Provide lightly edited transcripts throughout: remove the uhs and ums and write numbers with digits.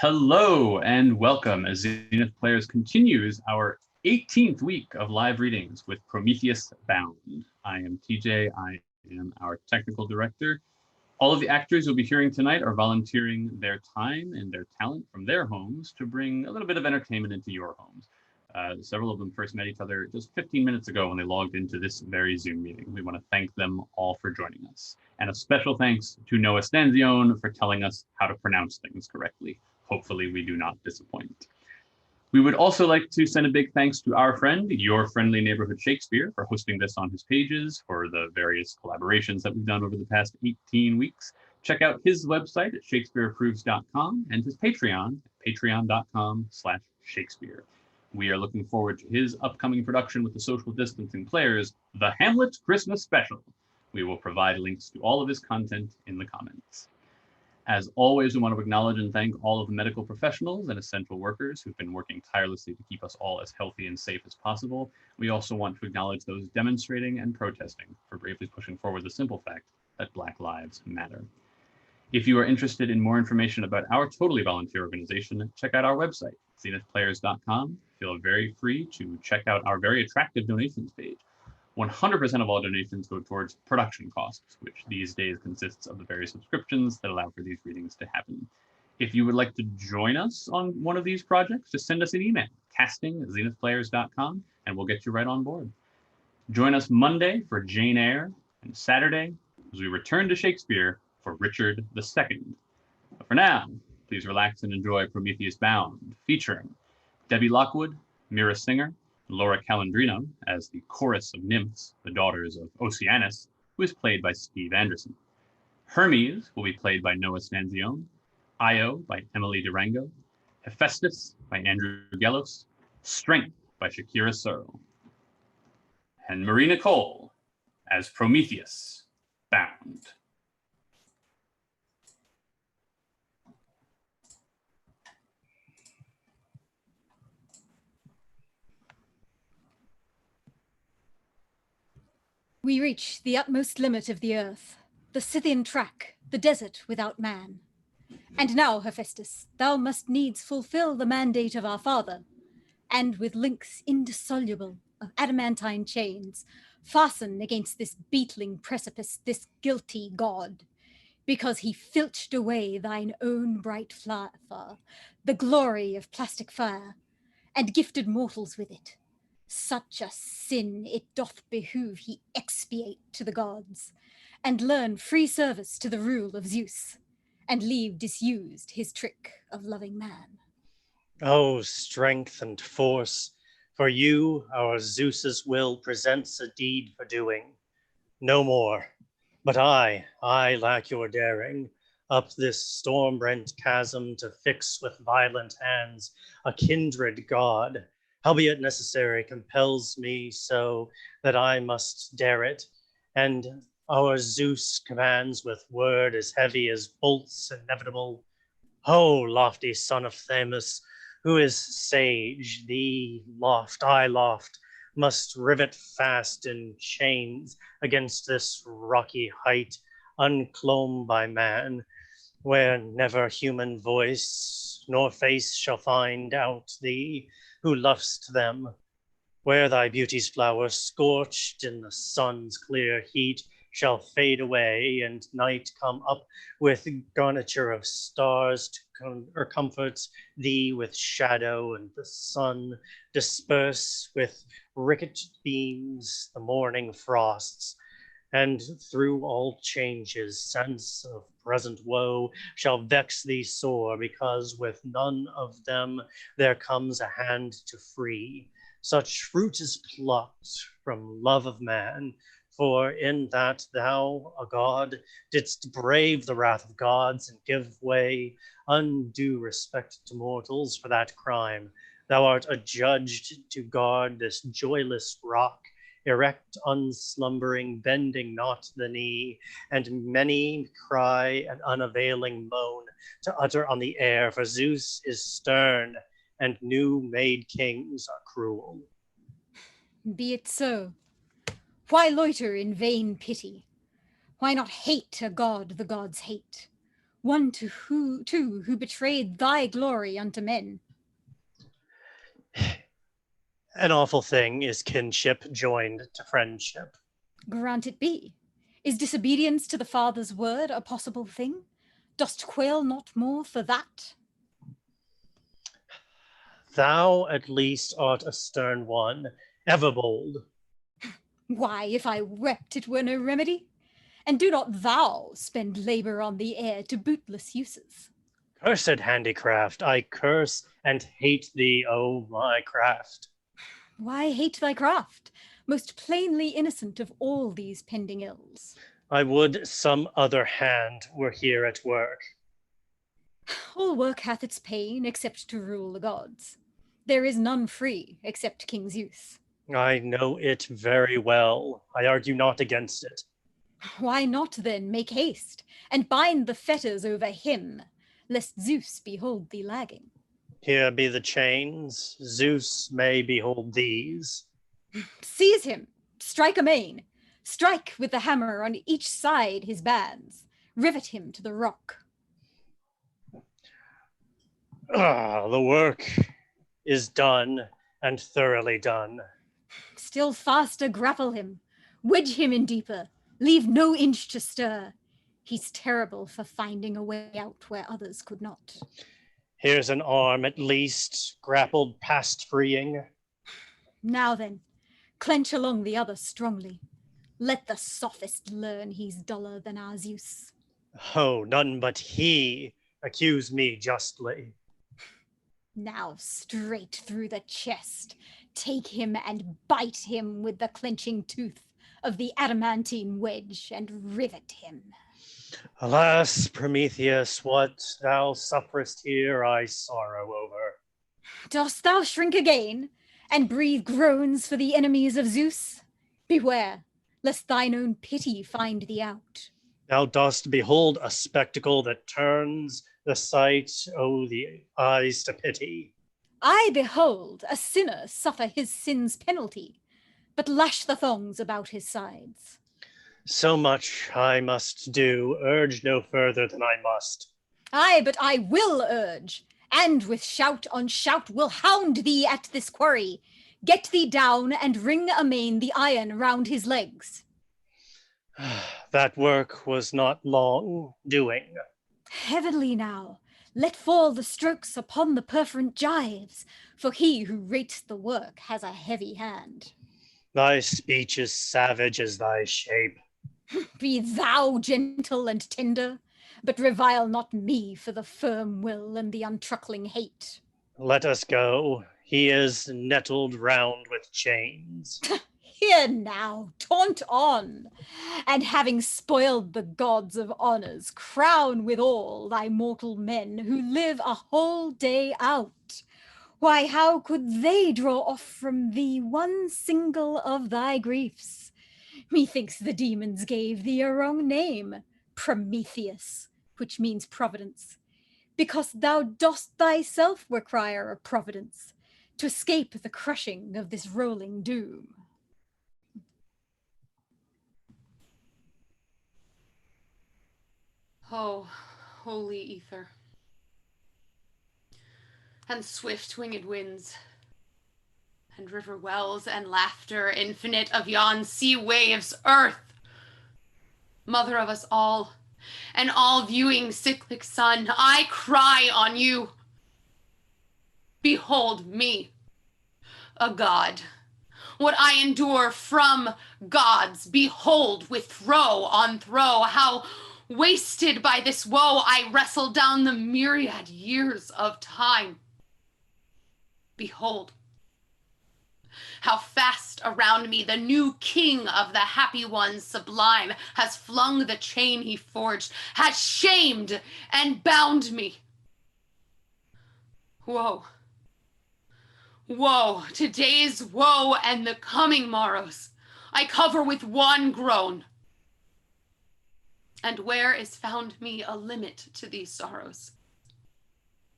Hello and welcome as Zenith Players continues our 18th week of live readings with Prometheus Bound. I am TJ, I am our technical director. All of the actors you'll be hearing tonight are volunteering their time and their talent from their homes to bring a little bit of entertainment into your homes. Several of them first met each other just 15 minutes ago when they logged into this very Zoom meeting. We want to thank them all for joining us. And a special thanks to Noah Stanzione for telling us how to pronounce things correctly. Hopefully we do not disappoint. We would also like to send a big thanks to our friend, your friendly neighborhood Shakespeare, for hosting this on his pages, for the various collaborations that we've done over the past 18 weeks. Check out his website at shakespeareapproves.com and his Patreon at patreon.com/Shakespeare. We are looking forward to his upcoming production with the social distancing players, The Hamlet Christmas Special. We will provide links to all of his content in the comments. As always, we want to acknowledge and thank all of the medical professionals and essential workers who've been working tirelessly to keep us all as healthy and safe as possible. We also want to acknowledge those demonstrating and protesting for bravely pushing forward the simple fact that Black lives matter. If you are interested in more information about our totally volunteer organization, check out our website, zenithplayers.com. Feel very free to check out our very attractive donations page. 100% of all donations go towards production costs, which these days consists of the various subscriptions that allow for these readings to happen. If you would like to join us on one of these projects, just send us an email, casting@zenithplayers.com, and we'll get you right on board. Join us Monday for Jane Eyre, and Saturday as we return to Shakespeare for Richard II. But for now, please relax and enjoy Prometheus Bound, featuring Debbie Lockwood, Mira Singer, Laura Calandrino as the chorus of nymphs, the daughters of Oceanus, who is played by Steve Anderson. Hermes will be played by Noah Stanzione, Io by Emily Durango, Hephaestus by Andrew Gellos, Strength by Shakira Searle, and Marina Cole as Prometheus Bound. We reach the utmost limit of the earth, the Scythian track, the desert without man. And now, Hephaestus, thou must needs fulfill the mandate of our father, and with links indissoluble of adamantine chains, fasten against this beetling precipice this guilty god, because he filched away thine own bright flower, the glory of plastic fire, and gifted mortals with it. Such a sin it doth behoove he expiate to the gods, and learn free service to the rule of Zeus, and leave disused his trick of loving man. O strength and force, for you our Zeus's will presents a deed for doing. No more, but I lack your daring, up this storm-rent chasm to fix with violent hands a kindred god, howbeit necessary compels me so that I must dare it, and our Zeus commands with word as heavy as bolts inevitable. O lofty son of Themis, who is sage, thee loft, I loft, must rivet fast in chains against this rocky height, unclomb by man, where never human voice nor face shall find out thee, who lovest them, where thy beauty's flower, scorched in the sun's clear heat, shall fade away, and night come up with garniture of stars to comfort thee with shadow, and the sun disperse with ricket beams the morning frosts, and through all changes sense of present woe shall vex thee sore, because with none of them there comes a hand to free. Such fruit is plucked from love of man, for in that thou, a god, didst brave the wrath of gods and give way undue respect to mortals for that crime, thou art adjudged to guard this joyless rock, erect, unslumbering, bending not the knee, and many cry an unavailing moan to utter on the air, for Zeus is stern, and new-made kings are cruel. Be it so. Why loiter in vain pity? Why not hate a god the gods hate? one who betrayed thy glory unto men. An awful thing is kinship joined to friendship. Grant it be. Is disobedience to the Father's word a possible thing? Dost quail not more for that? Thou at least art a stern one, ever bold. Why, if I wept, it were no remedy. And do not thou spend labour on the air to bootless uses. Cursed handicraft, I curse and hate thee, O my craft. Why hate thy craft, most plainly innocent of all these pending ills? I would some other hand were here at work. All work hath its pain, except to rule the gods. There is none free, except King Zeus. I know it very well. I argue not against it. Why not then make haste, and bind the fetters over him, lest Zeus behold thee lagging? Here be the chains. Zeus may behold these. Seize him, strike amain, strike with the hammer on each side his bands, rivet him to the rock. The work is done, and thoroughly done. Still faster grapple him, wedge him in deeper, leave no inch to stir. He's terrible for finding a way out where others could not. Here's an arm at least, grappled past freeing. Now then, clench along the other strongly. Let the sophist learn he's duller than our Zeus. Oh, none but he accuse me justly. Now straight through the chest, take him and bite him with the clenching tooth of the adamantine wedge and rivet him. Alas, Prometheus, what thou sufferest here I sorrow over. Dost thou shrink again, and breathe groans for the enemies of Zeus? Beware, lest thine own pity find thee out. Thou dost behold a spectacle that turns the sight, the eyes to pity. I behold a sinner suffer his sin's penalty, but lash the thongs about his sides. So much I must do, urge no further than I must. Aye, but I will urge, and with shout on shout will hound thee at this quarry. Get thee down and ring amain the iron round his legs. That work was not long doing. Heavenly now, let fall the strokes upon the perforant gyves, for he who rates the work has a heavy hand. Thy speech is savage as thy shape. Be thou gentle and tender, but revile not me for the firm will and the untruckling hate. Let us go. He is nettled round with chains. Here now, taunt on, and having spoiled the gods of honours, crown withal thy mortal men who live a whole day out. Why, how could they draw off from thee one single of thy griefs? Methinks the demons gave thee a wrong name, Prometheus, which means providence, because thou dost thyself require a providence to escape the crushing of this rolling doom. Oh, holy ether, and swift-winged winds, and river wells and laughter infinite of yon sea waves, earth, mother of us all, and all-viewing cyclic sun, I cry on you. Behold me, a god. What I endure from gods, behold with throe on throe, how wasted by this woe I wrestle down the myriad years of time. Behold, how fast around me the new king of the happy ones sublime has flung the chain he forged, has shamed and bound me. Woe, woe, today's woe and the coming morrows I cover with one groan. And where is found me a limit to these sorrows?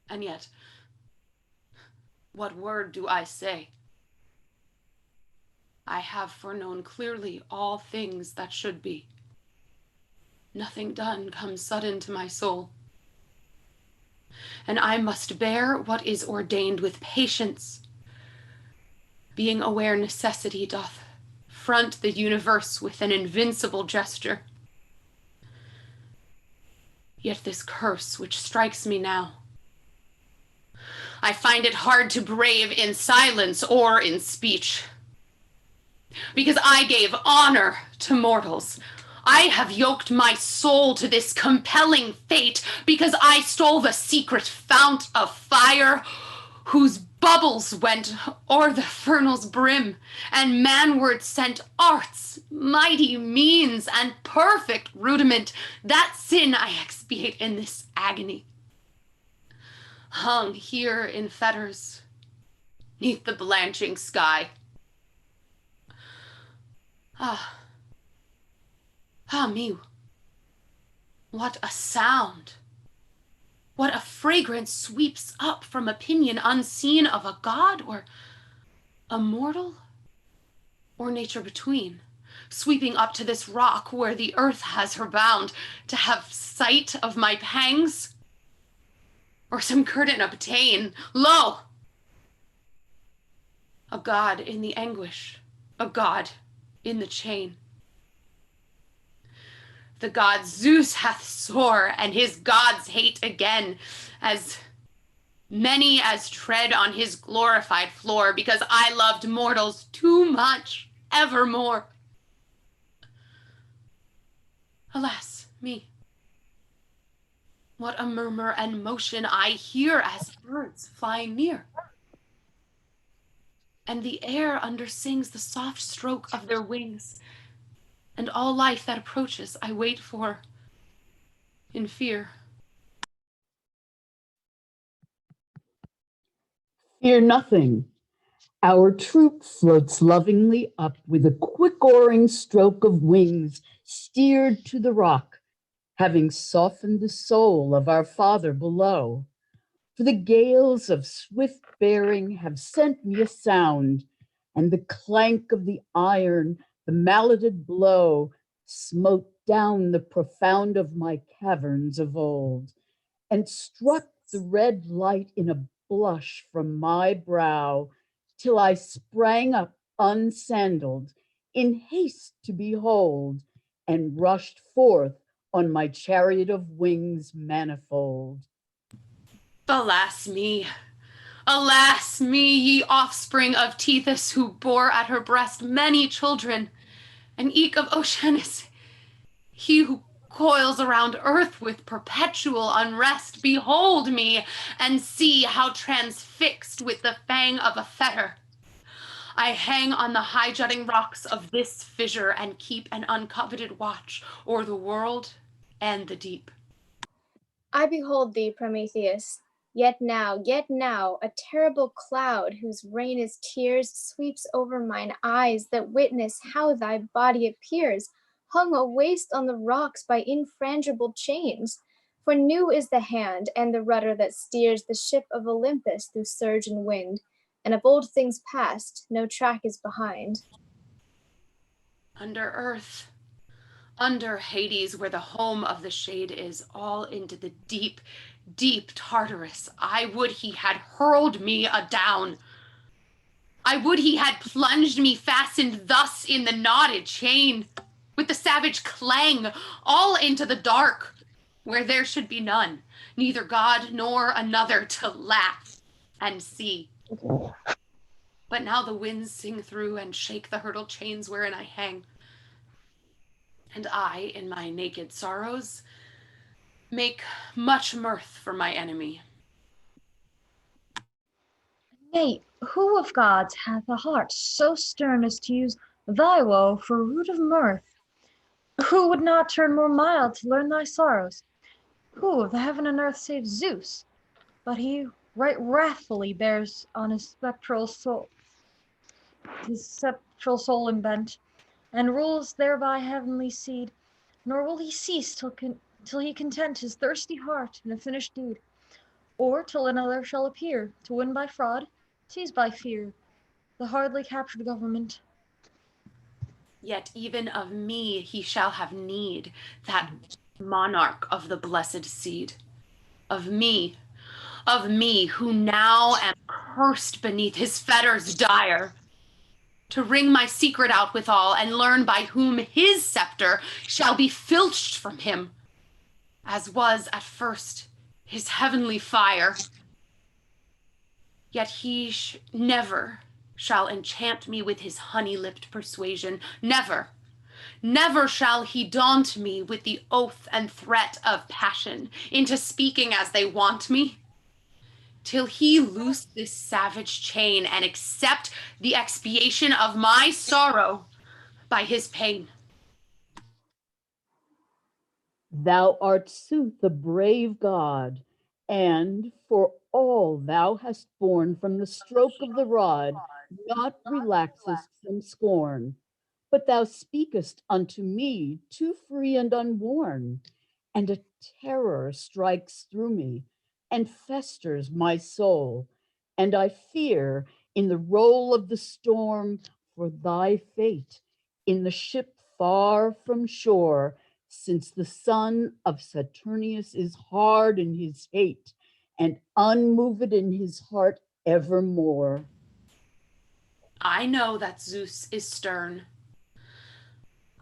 And yet, what word do I say? I have foreknown clearly all things that should be. Nothing done comes sudden to my soul. and I must bear what is ordained with patience, being aware necessity doth front the universe with an invincible gesture. Yet this curse which strikes me now, I find it hard to brave in silence or in speech, because I gave honor to mortals. I have yoked my soul to this compelling fate, because I stole the secret fount of fire, whose bubbles went o'er the fernal's brim, and manward sent arts, mighty means, and perfect rudiment. That sin I expiate in this agony, hung here in fetters, 'neath the blanching sky. Ah me, what a sound! What a fragrance sweeps up from a pinion unseen of a god or a mortal, or nature between, sweeping up to this rock where the earth has her bound, to have sight of my pangs, or some curtain obtain. Lo! A god in the anguish, a god in the chain. The god Zeus hath sore, and his gods hate again, as many as tread on his glorified floor, because I loved mortals too much, evermore. Alas me, what a murmur and motion I hear as birds flying near, and the air undersings the soft stroke of their wings, and all life that approaches I wait for in fear. Fear nothing. Our troop floats lovingly up with a quick oaring stroke of wings steered to the rock, having softened the soul of our Father below. For the gales of swift bearing have sent me a sound, and the clank of the iron, the malleted blow, smote down the profound of my caverns of old, and struck the red light in a blush from my brow, till I sprang up unsandaled, in haste to behold, and rushed forth on my chariot of wings manifold. Alas me, ye offspring of Tethys, who bore at her breast many children, and eke of Oceanus, he who coils around earth with perpetual unrest. Behold me, and see how transfixed with the fang of a fetter I hang on the high jutting rocks of this fissure, and keep an uncoveted watch o'er the world and the deep. I behold thee, Prometheus, yet now, a terrible cloud whose rain is tears sweeps over mine eyes, that witness how thy body appears, hung a waste on the rocks by infrangible chains. For new is the hand and the rudder that steers the ship of Olympus through surge and wind, and of old things past no track is behind. Under earth, under Hades, where the home of the shade is, all into the deep, deep Tartarus, I would he had hurled me adown. I would he had plunged me fastened thus in the knotted chain, with the savage clang, all into the dark, where there should be none, neither God nor another, to laugh and see. But now the winds sing through and shake the hurdle chains wherein I hang, and I, in my naked sorrows, make much mirth for my enemy. Nay, who of gods hath a heart so stern as to use thy woe for root of mirth? Who would not turn more mild to learn thy sorrows? Who of the heaven and earth save Zeus? But he right wrathfully bears on his spectral soul unbent, and rules thereby heavenly seed, nor will he cease till he content his thirsty heart in a finished deed, or till another shall appear to win by fraud, seize by fear, the hardly captured government. Yet even of me he shall have need, that monarch of the blessed seed. Of me, of me who now am cursed beneath his fetters dire, to wring my secret out withal, and learn by whom his scepter shall be filched from him, as was at first his heavenly fire. Yet he never shall enchant me with his honey-lipped persuasion. Never, never shall he daunt me with the oath and threat of passion into speaking as they want me, till he loose this savage chain and accept the expiation of my sorrow by his pain. Thou art sooth a brave God, and for all thou hast borne from the stroke of the rod, not relaxest from scorn. But thou speakest unto me too free and unworn, and a terror strikes through me and festers my soul, and I fear in the roll of the storm for thy fate in the ship far from shore, since the son of Saturnius is hard in his hate and unmoved in his heart evermore. I know that Zeus is stern.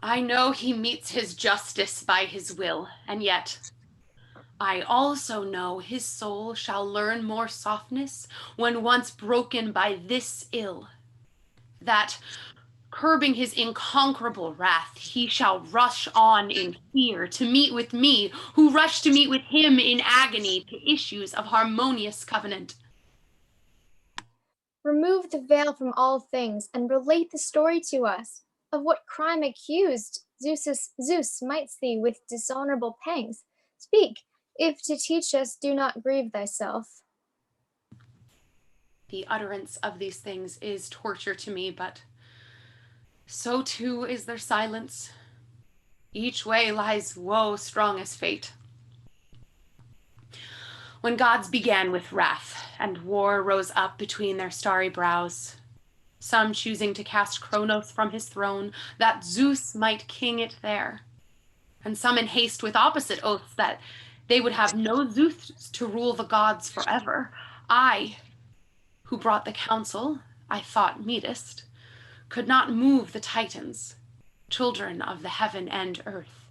I know he meets his justice by his will, and yet I also know his soul shall learn more softness when once broken by this ill, that, curbing his inconquerable wrath, he shall rush on in fear to meet with me, who rush to meet with him in agony to issues of harmonious covenant. Remove the veil from all things and relate the story to us. Of what crime accused Zeus smites thee with dishonorable pangs? Speak, if to teach us do not grieve thyself. The utterance of these things is torture to me, but so too is their silence. Each way lies woe strong as fate. When gods began with wrath, and war rose up between their starry brows, some choosing to cast Kronos from his throne, that Zeus might king it there, and some in haste with opposite oaths that they would have no Zeus to rule the gods forever, I, who brought the counsel I thought meetest, could not move the Titans, children of the heaven and earth,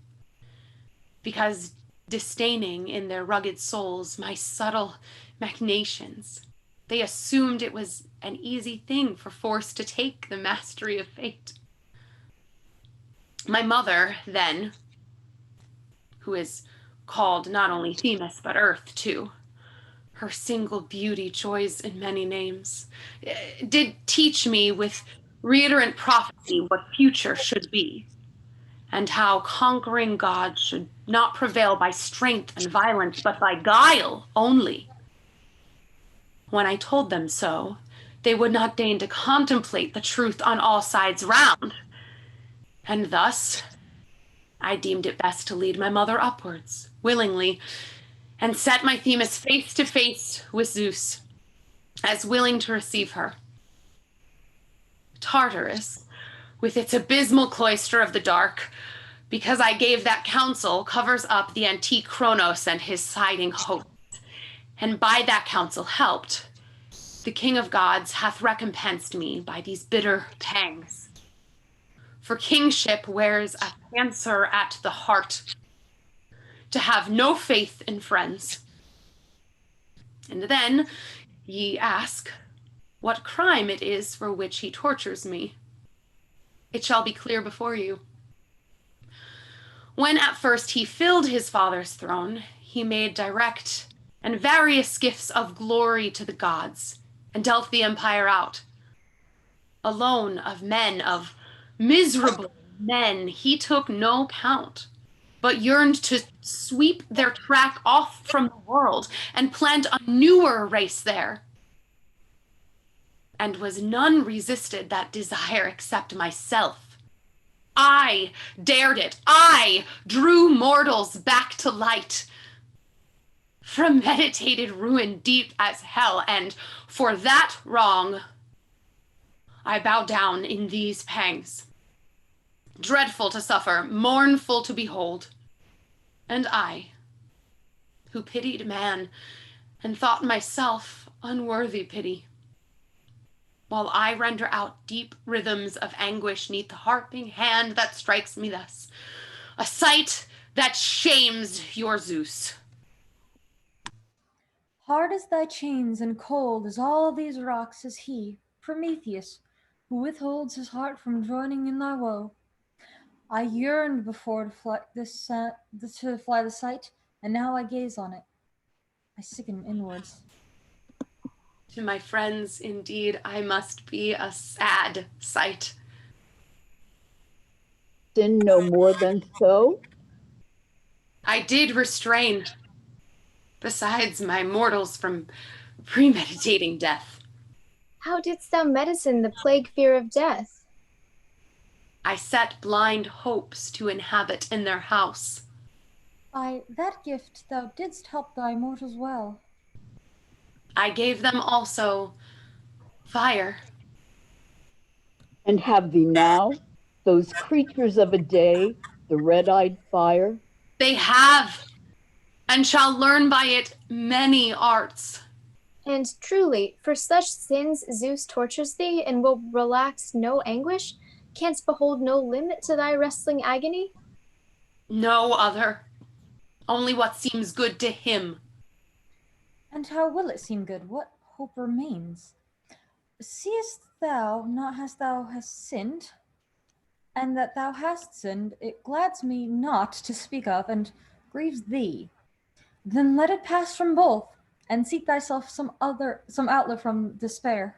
because disdaining in their rugged souls my subtle machinations, they assumed it was an easy thing for force to take the mastery of fate. My mother, then, who is called not only Themis, but Earth too, her single beauty joys in many names, did teach me with reiterant prophecy what future should be, and how conquering gods should not prevail by strength and violence, but by guile only. When I told them so, they would not deign to contemplate the truth on all sides round. And thus, I deemed it best to lead my mother upwards, willingly, and set my Themis face to face with Zeus, as willing to receive her. Tartarus, with its abysmal cloister of the dark, because I gave that counsel, covers up the antique Kronos and his siding hosts, and by that counsel helped, the King of Gods hath recompensed me by these bitter pangs. For kingship wears a cancer at the heart, to have no faith in friends. And then ye ask what crime it is for which he tortures me. It shall be clear before you. When at first he filled his father's throne, he made direct and various gifts of glory to the gods, and dealt the empire out. Alone of men, of miserable men, he took no count, but yearned to sweep their track off from the world and plant a newer race there. And was none resisted that desire except myself. I dared it. I drew mortals back to light from meditated ruin deep as hell, and for that wrong I bow down in these pangs, dreadful to suffer, mournful to behold. And I, who pitied man and thought myself unworthy pity, while I render out deep rhythms of anguish neath the harping hand that strikes me thus, a sight that shames your Zeus. Hard as thy chains and cold as all these rocks is he, Prometheus, who withholds his heart from joining in thy woe. I yearned before to fly the sight, and now I gaze on it. I sicken inwards. To my friends, indeed, I must be a sad sight. Sin no more than so. I did restrain, besides my mortals from premeditating death. How didst thou medicine the plague fear of death? I set blind hopes to inhabit in their house. By that gift thou didst help thy mortals well. I gave them also fire. And have thee now, those creatures of a day, the red-eyed fire? They have, and shall learn by it many arts. And truly, for such sins Zeus tortures thee, and will relax no anguish? Canst behold no limit to thy wrestling agony? No other, only what seems good to him. And how will it seem good? What hope remains? Seest thou not thou hast sinned? And that thou hast sinned, it glads me not to speak of, and grieves thee. Then let it pass from both, and seek thyself some outlet from despair.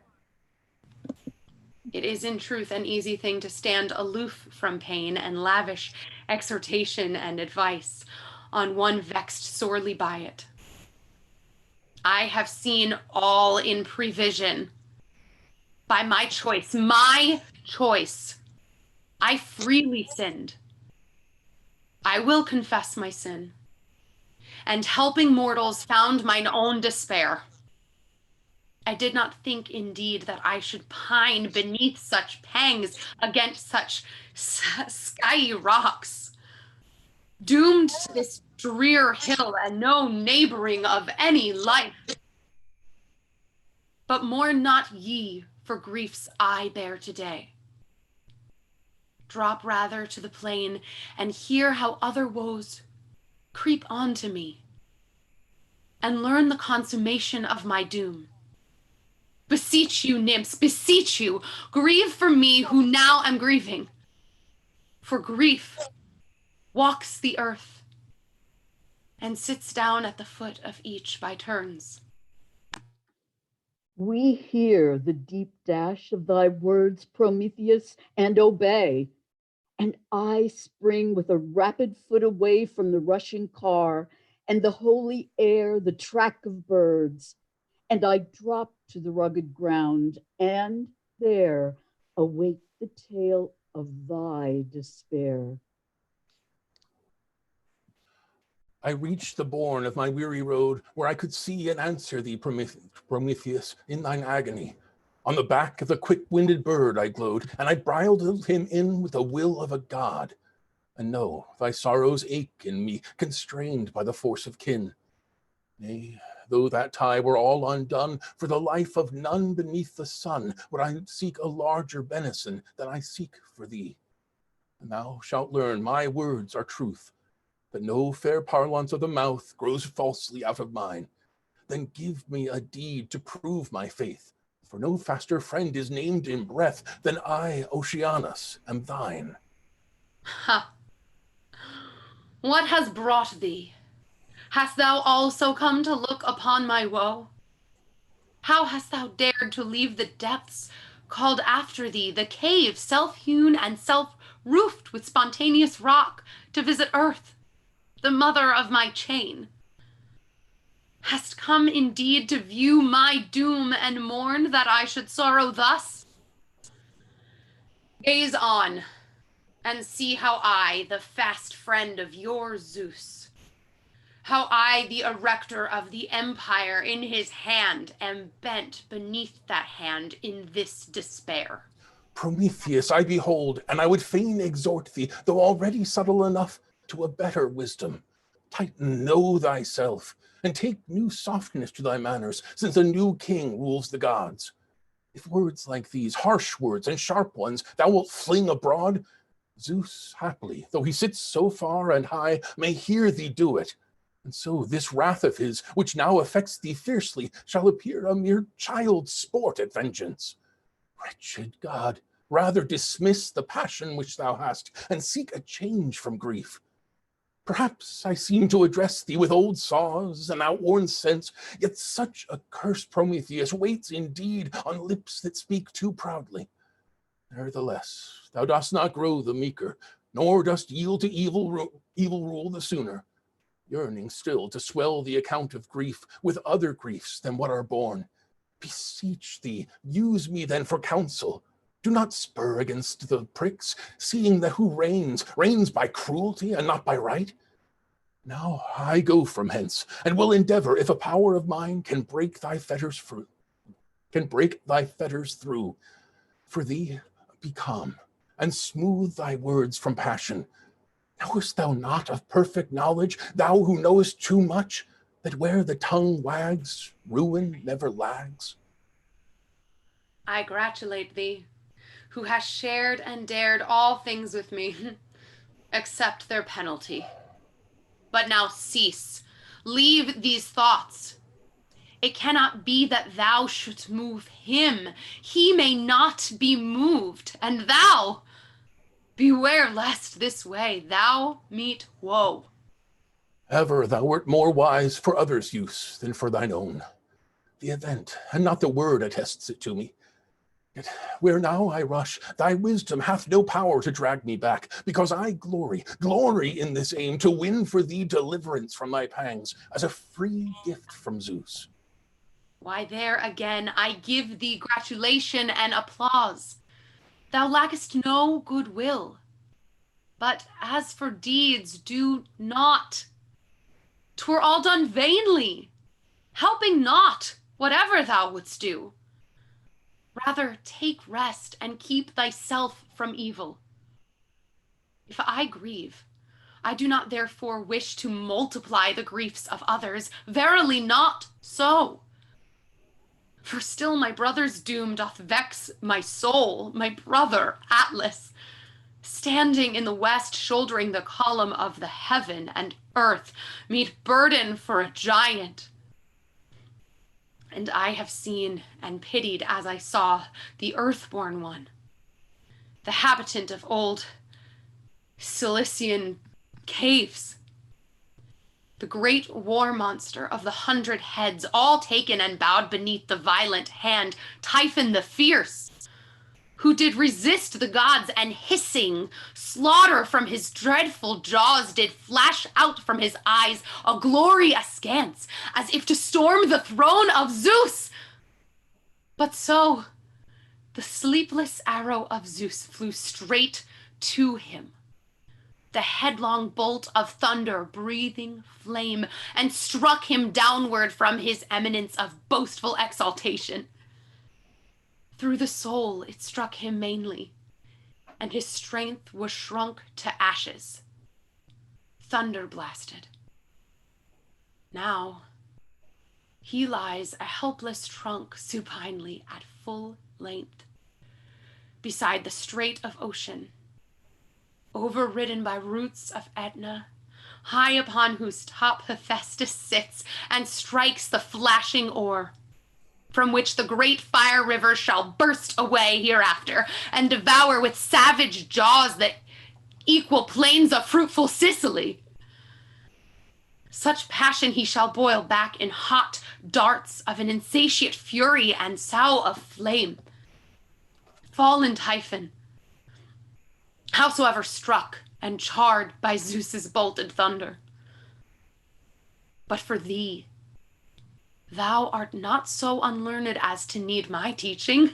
It is in truth an easy thing to stand aloof from pain and lavish exhortation and advice on one vexed sorely by it. I have seen all in prevision. By my choice, I freely sinned. I will confess my sin, and helping mortals found mine own despair. I did not think, indeed, that I should pine beneath such pangs against such skiey rocks, doomed to this drear hill and no neighboring of any life. But mourn not ye for griefs I bear today. Drop rather to the plain and hear how other woes creep on to me, and learn the consummation of my doom. Beseech you, nymphs, beseech you, grieve for me who now am grieving. For grief walks the earth and sits down at the foot of each by turns. We hear the deep dash of thy words, Prometheus, and obey. And I spring with a rapid foot away from the rushing car and the holy air, the track of birds. And I drop to the rugged ground, and there await the tale of thy despair. I reached the bourne of my weary road, where I could see and answer thee, Prometheus, in thine agony. On the back of the quick-winded bird I glode, and I bridled him in with the will of a god. And know, thy sorrows ache in me, constrained by the force of kin. Nay, though that tie were all undone, for the life of none beneath the sun would I seek a larger benison than I seek for thee. And thou shalt learn my words are truth, that no fair parlance of the mouth grows falsely out of mine. Then give me a deed to prove my faith, for no faster friend is named in breath than I, Oceanus, am thine. Ha! What has brought thee? Hast thou also come to look upon my woe? How hast thou dared to leave the depths called after thee, the cave self-hewn and self-roofed with spontaneous rock, to visit earth, the mother of my chain? Hast come indeed to view my doom and mourn that I should sorrow thus? Gaze on, and see how I, the fast friend of your Zeus, how I, the erector of the empire in his hand, am bent beneath that hand in this despair. Prometheus, I behold, and I would fain exhort thee, though already subtle enough, to a better wisdom. know thyself, and take new softness to thy manners, since a new king rules the gods. If words like these, harsh words and sharp ones, thou wilt fling abroad, Zeus, haply, though he sits so far and high, may hear thee do it. And so this wrath of his, which now affects thee fiercely, shall appear a mere child's sport at vengeance. Wretched God, rather dismiss the passion which thou hast, and seek a change from grief. Perhaps I seem to address thee with old saws and outworn sense, yet such a curse, Prometheus, waits indeed on lips that speak too proudly. Nevertheless, thou dost not grow the meeker, nor dost yield to evil rule the sooner, yearning still to swell the account of grief with other griefs than what are born. Beseech thee, use me then for counsel. Do not spur against the pricks, seeing that who reigns by cruelty and not by right. Now I go from hence, and will endeavor, if a power of mine can break thy fetters through. For thee, be calm, and smooth thy words from passion. Knowest thou not of perfect knowledge, thou who knowest too much, that where the tongue wags, ruin never lags? I gratulate thee, who hast shared and dared all things with me, except their penalty. But now cease. Leave these thoughts. It cannot be that thou shouldst move him. He may not be moved. And thou, beware lest this way thou meet woe. Ever thou wert more wise for others' use than for thine own. The event, and not the word, attests it to me. Yet where now I rush, thy wisdom hath no power to drag me back, because I glory in this aim, to win for thee deliverance from thy pangs, as a free gift from Zeus. Why, there again I give thee gratulation and applause. Thou lackest no goodwill. But as for deeds, do not. 'Twere all done vainly, helping not whatever thou wouldst do. Rather take rest and keep thyself from evil. If I grieve, I do not therefore wish to multiply the griefs of others. Verily not so. For still my brother's doom doth vex my soul, my brother Atlas, standing in the west, shouldering the column of the heaven and earth, meet burden for a giant. And I have seen and pitied as I saw the earthborn one, the habitant of old Cilician caves, the great war monster of the 100 heads, all taken and bowed beneath the violent hand, Typhon the fierce, who did resist the gods, and hissing slaughter from his dreadful jaws did flash out from his eyes, a glory askance, as if to storm the throne of Zeus. But so the sleepless arrow of Zeus flew straight to him, the headlong bolt of thunder breathing flame, and struck him downward from his eminence of boastful exaltation. Through the soul it struck him mainly, and his strength was shrunk to ashes, thunder blasted. Now he lies a helpless trunk supinely at full length, beside the strait of ocean, overridden by roots of Etna, high upon whose top Hephaestus sits and strikes the flashing oar, from which the great fire river shall burst away hereafter, and devour with savage jaws the equal plains of fruitful Sicily. Such passion he shall boil back in hot darts of an insatiate fury and sow of flame. Fallen Typhon, howsoever struck and charred by Zeus's bolted thunder. But for thee, thou art not so unlearned as to need my teaching.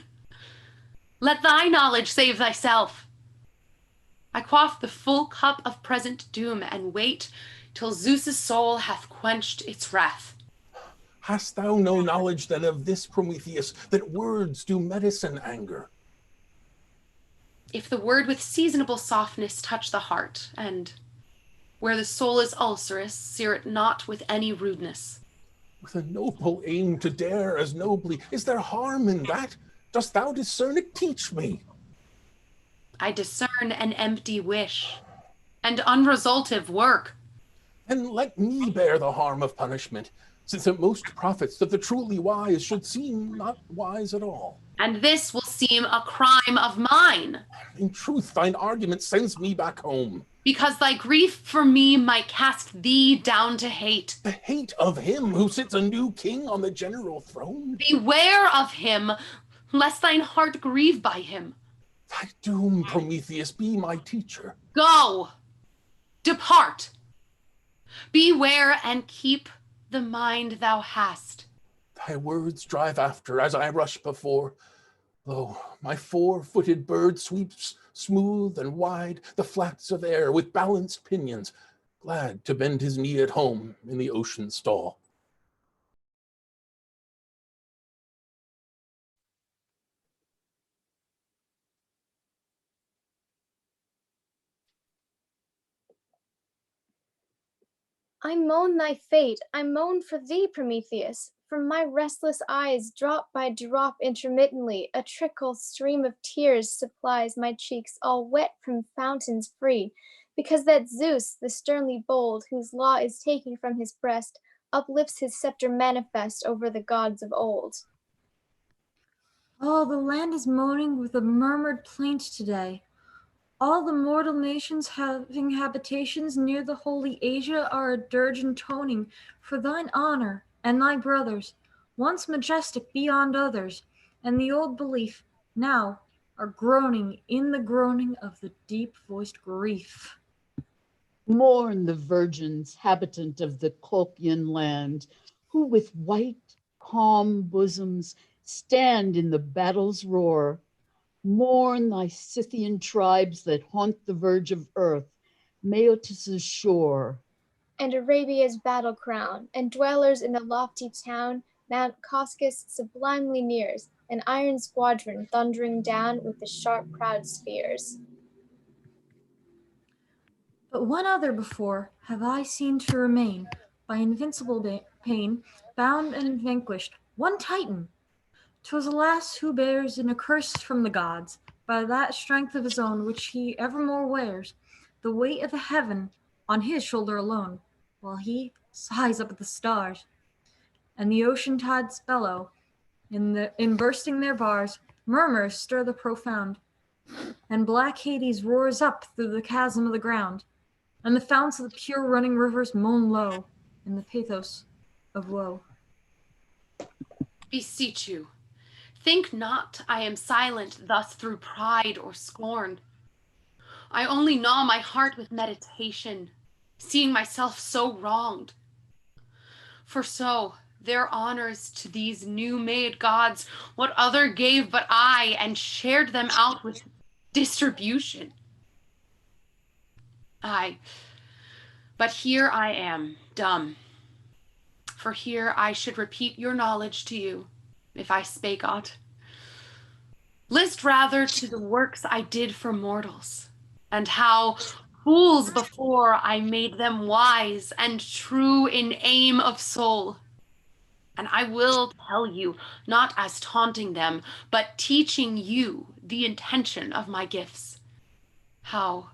Let thy knowledge save thyself. I quaff the full cup of present doom, and wait till Zeus's soul hath quenched its wrath. Hast thou no knowledge then of this, Prometheus, that words do medicine anger? If the word with seasonable softness touch the heart, and Where the soul is ulcerous, sear it not with any rudeness. With a noble aim to dare as nobly, is there harm in that? Dost thou discern it? Teach me. I discern an empty wish and unresultive work. And let me bear the harm of punishment, since it most profits that the truly wise should seem not wise at all. And this will seem a crime of mine. In truth, thine argument sends me back home. Because thy grief for me might cast thee down to hate. The hate of him who sits a new king on the general throne? Beware of him, lest thine heart grieve by him. Thy doom, Prometheus, be my teacher. Go, depart. Beware and keep the mind thou hast. Thy words drive after as I rush before. Lo, my four-footed bird sweeps smooth and wide the flats of air with balanced pinions, glad to bend his knee at home in the ocean stall. I moan thy fate, I moan for thee, Prometheus. From my restless eyes, drop by drop intermittently, a trickle stream of tears supplies my cheeks, all wet from fountains free, because that Zeus, the sternly bold, whose law is taken from his breast, uplifts his scepter manifest over the gods of old. Oh, the land is moaning with a murmured plaint today. All the mortal nations having habitations near the holy Asia are a dirge intoning for thine honor and thy brothers, once majestic beyond others, and the old belief now are groaning in the groaning of the deep-voiced grief. Mourn the virgins, habitant of the Colchian land, who with white, calm bosoms stand in the battle's roar. Mourn thy Scythian tribes that haunt the verge of earth, Maeotis' shore. And Arabia's battle crown, and dwellers in the lofty town, Mount Caucasus sublimely nears, an iron squadron thundering down with the sharp proud spears. But one other before have I seen to remain, by invincible pain, bound and vanquished, one Titan. 'Twas alas who bears an accurse from the gods, by that strength of his own which he evermore wears, the weight of the heaven on his shoulder alone, while he sighs up at the stars. And the ocean tides bellow, in bursting their bars, murmurs stir the profound, and black Hades roars up through the chasm of the ground, and the founts of the pure running rivers moan low in the pathos of woe. Beseech you, think not I am silent thus through pride or scorn. I only gnaw my heart with meditation, seeing myself so wronged. For so, their honors to these new-made gods, what other gave but I, and shared them out with distribution? Aye, but here I am, dumb. For here I should repeat your knowledge to you, if I spake aught. List rather to the works I did for mortals, and how fools before I made them wise and true in aim of soul. And I will tell you, not as taunting them, but teaching you the intention of my gifts. How,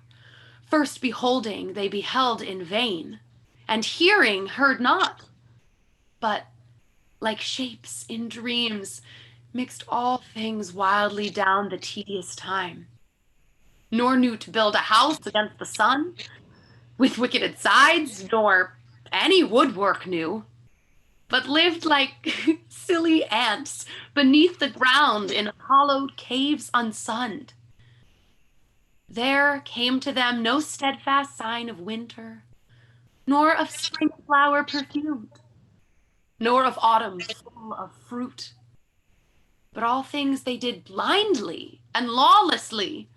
first beholding, they beheld in vain, and hearing heard not, but, like shapes in dreams, mixed all things wildly down the tedious time, nor knew to build a house against the sun, with wicketed sides, nor any woodwork knew, but lived like silly ants beneath the ground in hollowed caves unsunned. There came to them no steadfast sign of winter, nor of spring flower perfumed, nor of autumn full of fruit. But all things they did blindly and lawlessly,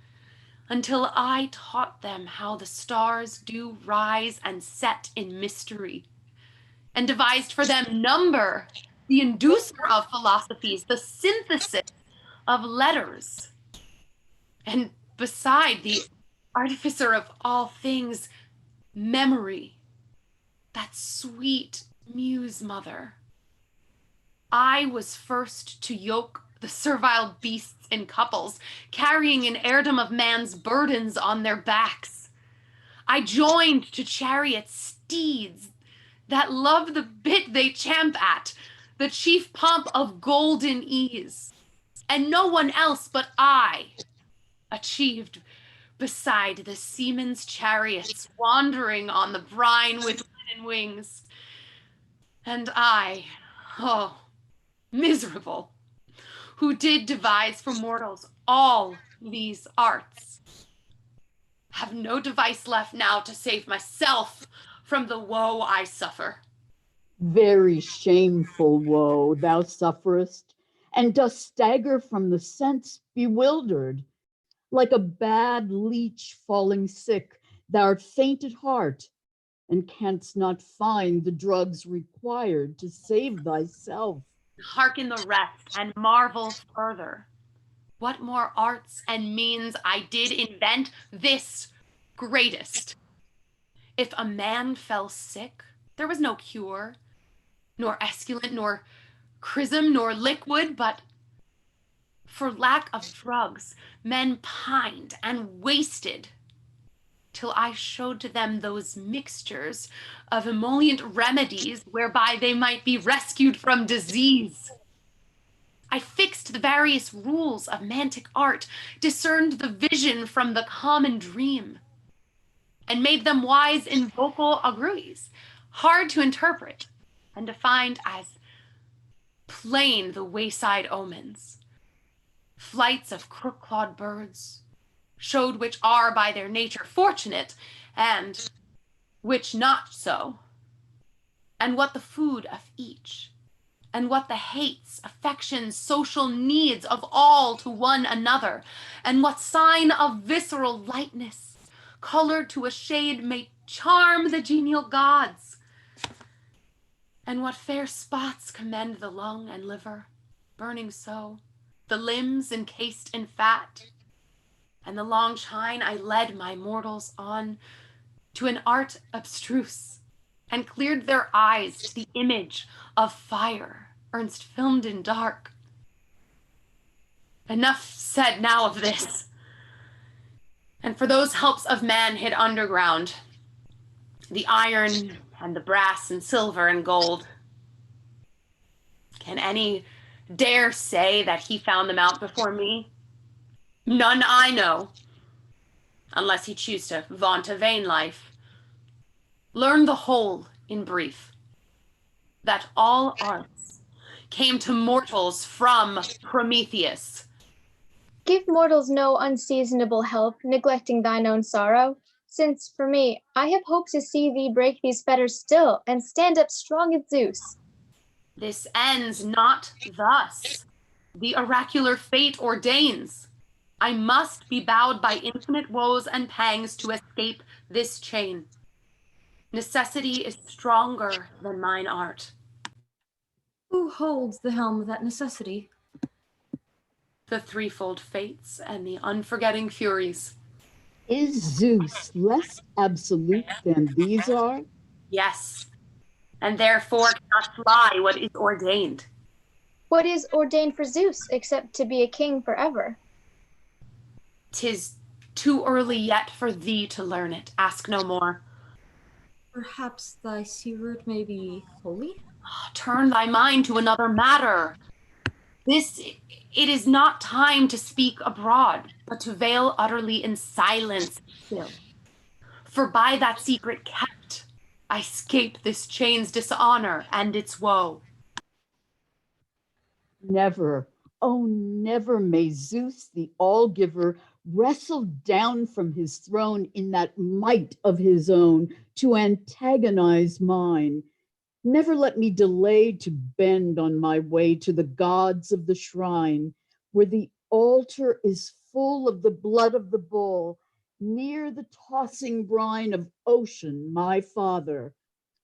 until I taught them how the stars do rise and set in mystery, and devised for them number, the inducer of philosophies, the synthesis of letters, and beside the artificer of all things, memory, that sweet muse mother. I was first to yoke the servile beasts in couples, carrying an heirdom of man's burdens on their backs. I joined to chariot steeds that love the bit they champ at, the chief pomp of golden ease. And no one else but I achieved beside the seamen's chariots wandering on the brine with linen wings. And I, oh, miserable, who did devise for mortals all these arts, have no device left now to save myself from the woe I suffer. Very shameful woe thou sufferest, and dost stagger from the sense bewildered. Like a bad leech falling sick, thou'rt faint at heart, and canst not find the drugs required to save thyself. Hearken the rest, and marvel further. What more arts and means I did invent, this greatest. If a man fell sick, there was no cure, nor esculent, nor chrism, nor liquid, but for lack of drugs, men pined and wasted, till I showed to them those mixtures of emollient remedies whereby they might be rescued from disease. I fixed the various rules of mantic art, discerned the vision from the common dream, and made them wise in vocal auguries, hard to interpret and defined as plain the wayside omens. Flights of crook-clawed birds showed which are by their nature fortunate and which not so, and what the food of each, and what the hates, affections, social needs of all to one another, and what sign of visceral lightness, colored to a shade, may charm the genial gods, and what fair spots commend the lung and liver, burning so, the limbs encased in fat, and the long chine I led my mortals on to an art abstruse, and cleared their eyes to the image of fire, ernst filmed in dark. Enough said now of this. And for those helps of man hid underground, the iron and the brass and silver and gold, can any dare say that he found them out before me? None I know, unless he choose to vaunt a vain life. Learn the whole in brief, that all arts came to mortals from Prometheus. Give mortals no unseasonable help, neglecting thine own sorrow. Since, for me, I have hoped to see thee break these fetters still, and stand up strong as Zeus. This ends not thus. The oracular fate ordains. I must be bowed by infinite woes and pangs to escape this chain. Necessity is stronger than mine art. Who holds the helm of that necessity? The threefold fates and the unforgetting furies. Is Zeus less absolute than these are? Yes, and therefore cannot fly what is ordained. What is ordained for Zeus, except to be a king forever? 'Tis too early yet for thee to learn it. Ask no more. Perhaps thy sea-route may be holy? Turn thy mind to another matter. It is not time to speak abroad, but to veil utterly in silence still. For by that secret kept, I scape this chain's dishonor and its woe. Never, oh, never may Zeus, the all-giver, wrestle down from his throne in that might of his own to antagonize mine. Never let me delay to bend on my way to the gods of the shrine, where the altar is full of the blood of the bull, near the tossing brine of ocean, my father.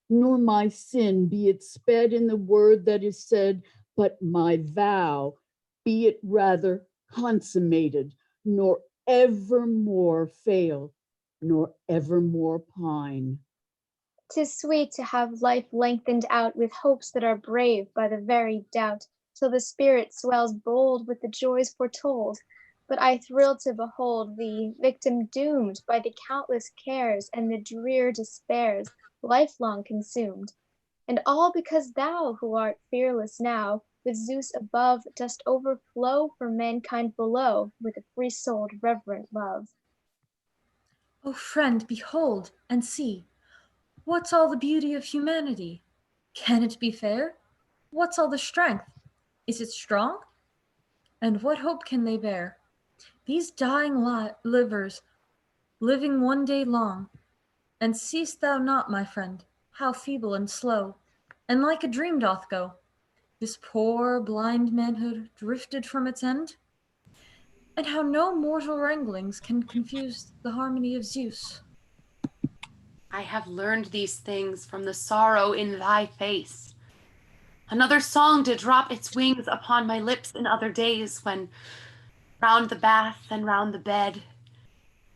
Nor my sin be it sped in the word that is said, but my vow be it rather consummated, nor evermore fail. nor evermore pine. 'Tis sweet to have life lengthened out with hopes that are brave by the very doubt, till the spirit swells bold with the joys foretold. But I thrill to behold thee, victim doomed by the countless cares and the drear despairs, lifelong consumed. And all because thou, who art fearless now, with Zeus above, dost overflow for mankind below with a free-souled reverent love. O friend, behold and see, what's all the beauty of humanity? Can it be fair? What's all the strength? Is it strong? And what hope can they bear? These dying livers, living one day long, and seest thou not, my friend, how feeble and slow, and like a dream doth go, this poor blind manhood drifted from its end? And how no mortal wranglings can confuse the harmony of Zeus. I have learned these things from the sorrow in thy face. Another song did drop its wings upon my lips in other days, when round the bath and round the bed,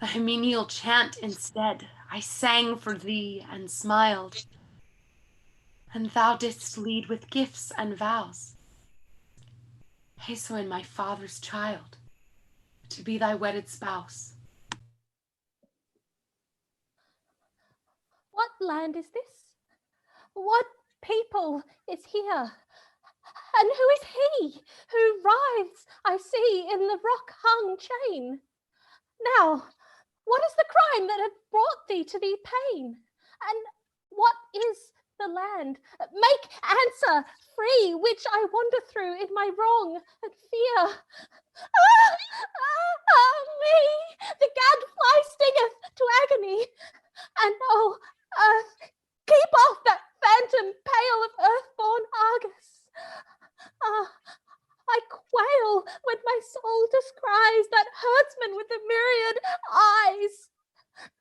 a hymeneal chant instead, I sang for thee and smiled. And thou didst lead with gifts and vows, Haso, my father's child, to be thy wedded spouse. What land is this? What people is here? And who is he who writhes, I see, in the rock-hung chain? Now, what is the crime that hath brought thee to thee pain? And what is the land? Make answer free, which I wander through in my wrong and fear. Me! The gadfly stingeth to agony, and oh, earth, keep off that phantom pale of earth-born Argus. I quail when my soul descries that herdsman with the myriad eyes,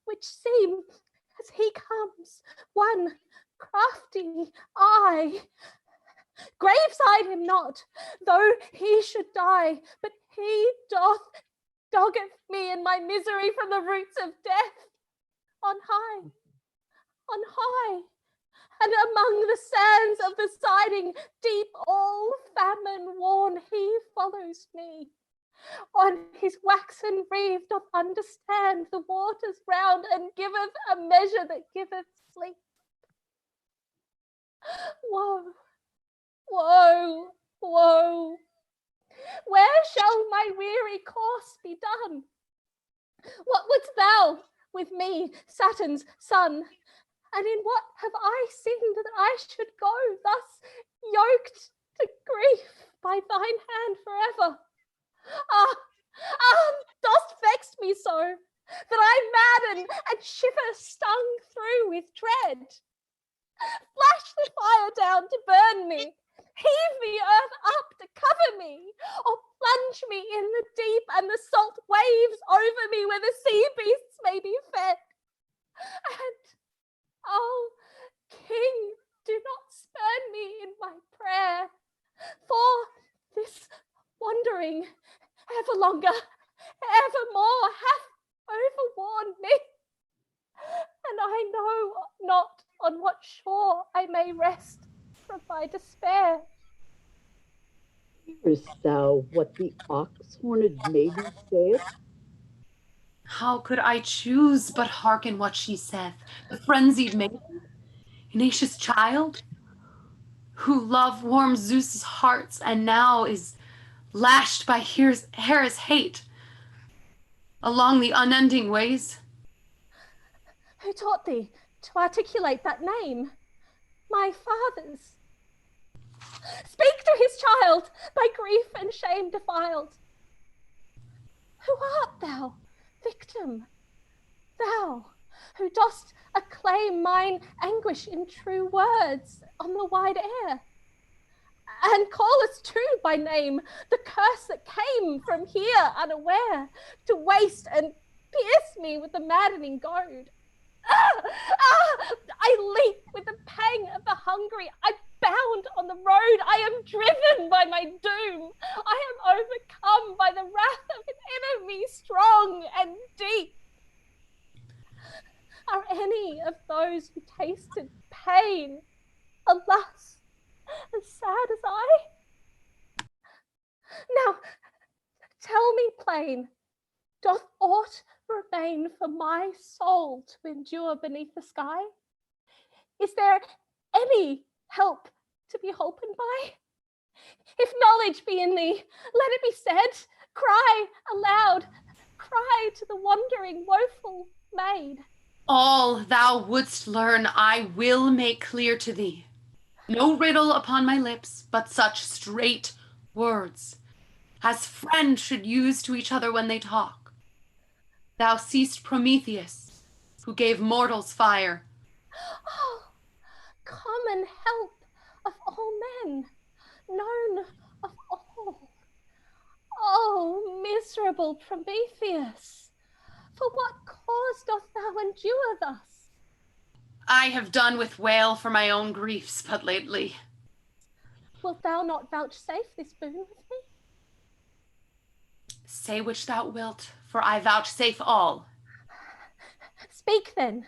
which seem, as he comes, one crafty eye. Graveside him not, though he should die, but he doggeth me in my misery from the roots of death. On high, and among the sands of the siding deep, all famine worn, he follows me. On his waxen reeve doth understand the waters round, and giveth a measure that giveth sleep. Woe, woe, woe! Where shall my weary course be done? What wouldst thou with me, Saturn's son? And in what have I sinned that I should go thus yoked to grief by thine hand forever? Dost vex me so, that I madden and shiver stung through with dread? Flash the fire down to burn me, heave the earth up to cover me, or plunge me in the deep and the salt waves over me where the sea beasts may be fed. And, oh, King, do not spurn me in my prayer, for this wandering ever longer, evermore hath overworn me, and I know not on what shore I may rest from my despair. Hearest thou what the ox-horned maiden saith? How could I choose but hearken what she saith? The frenzied maiden, Inacious child, who love warms Zeus's hearts and now is lashed by Hera's hate along the unending ways. Who taught thee to articulate that name? My father's. Speak to his child, by grief and shame defiled. Who art thou, victim? Thou, who dost acclaim mine anguish in true words on the wide air, and callest too by name the curse that came from here unaware to waste and pierce me with the maddening goad. I leap with the pang of the hungry. I bound on the road. I am driven by my doom. I am overcome by the wrath of an enemy strong and deep. Are any of those who tasted pain, alas, as sad as I? Now, tell me plain, doth aught remain for my soul to endure beneath the sky? Is there any help to be holpen by? If knowledge be in thee, let it be said, cry aloud, cry to the wandering, woeful maid. All thou wouldst learn I will make clear to thee. No riddle upon my lips, but such straight words as friends should use to each other when they talk. Thou seest Prometheus, who gave mortals fire. Oh, common help of all men, known of all. Oh, miserable Prometheus, for what cause dost thou endure thus? I have done with wail for my own griefs but lately. Wilt thou not vouchsafe this boon with me? Say which thou wilt, for I vouchsafe all. Speak then,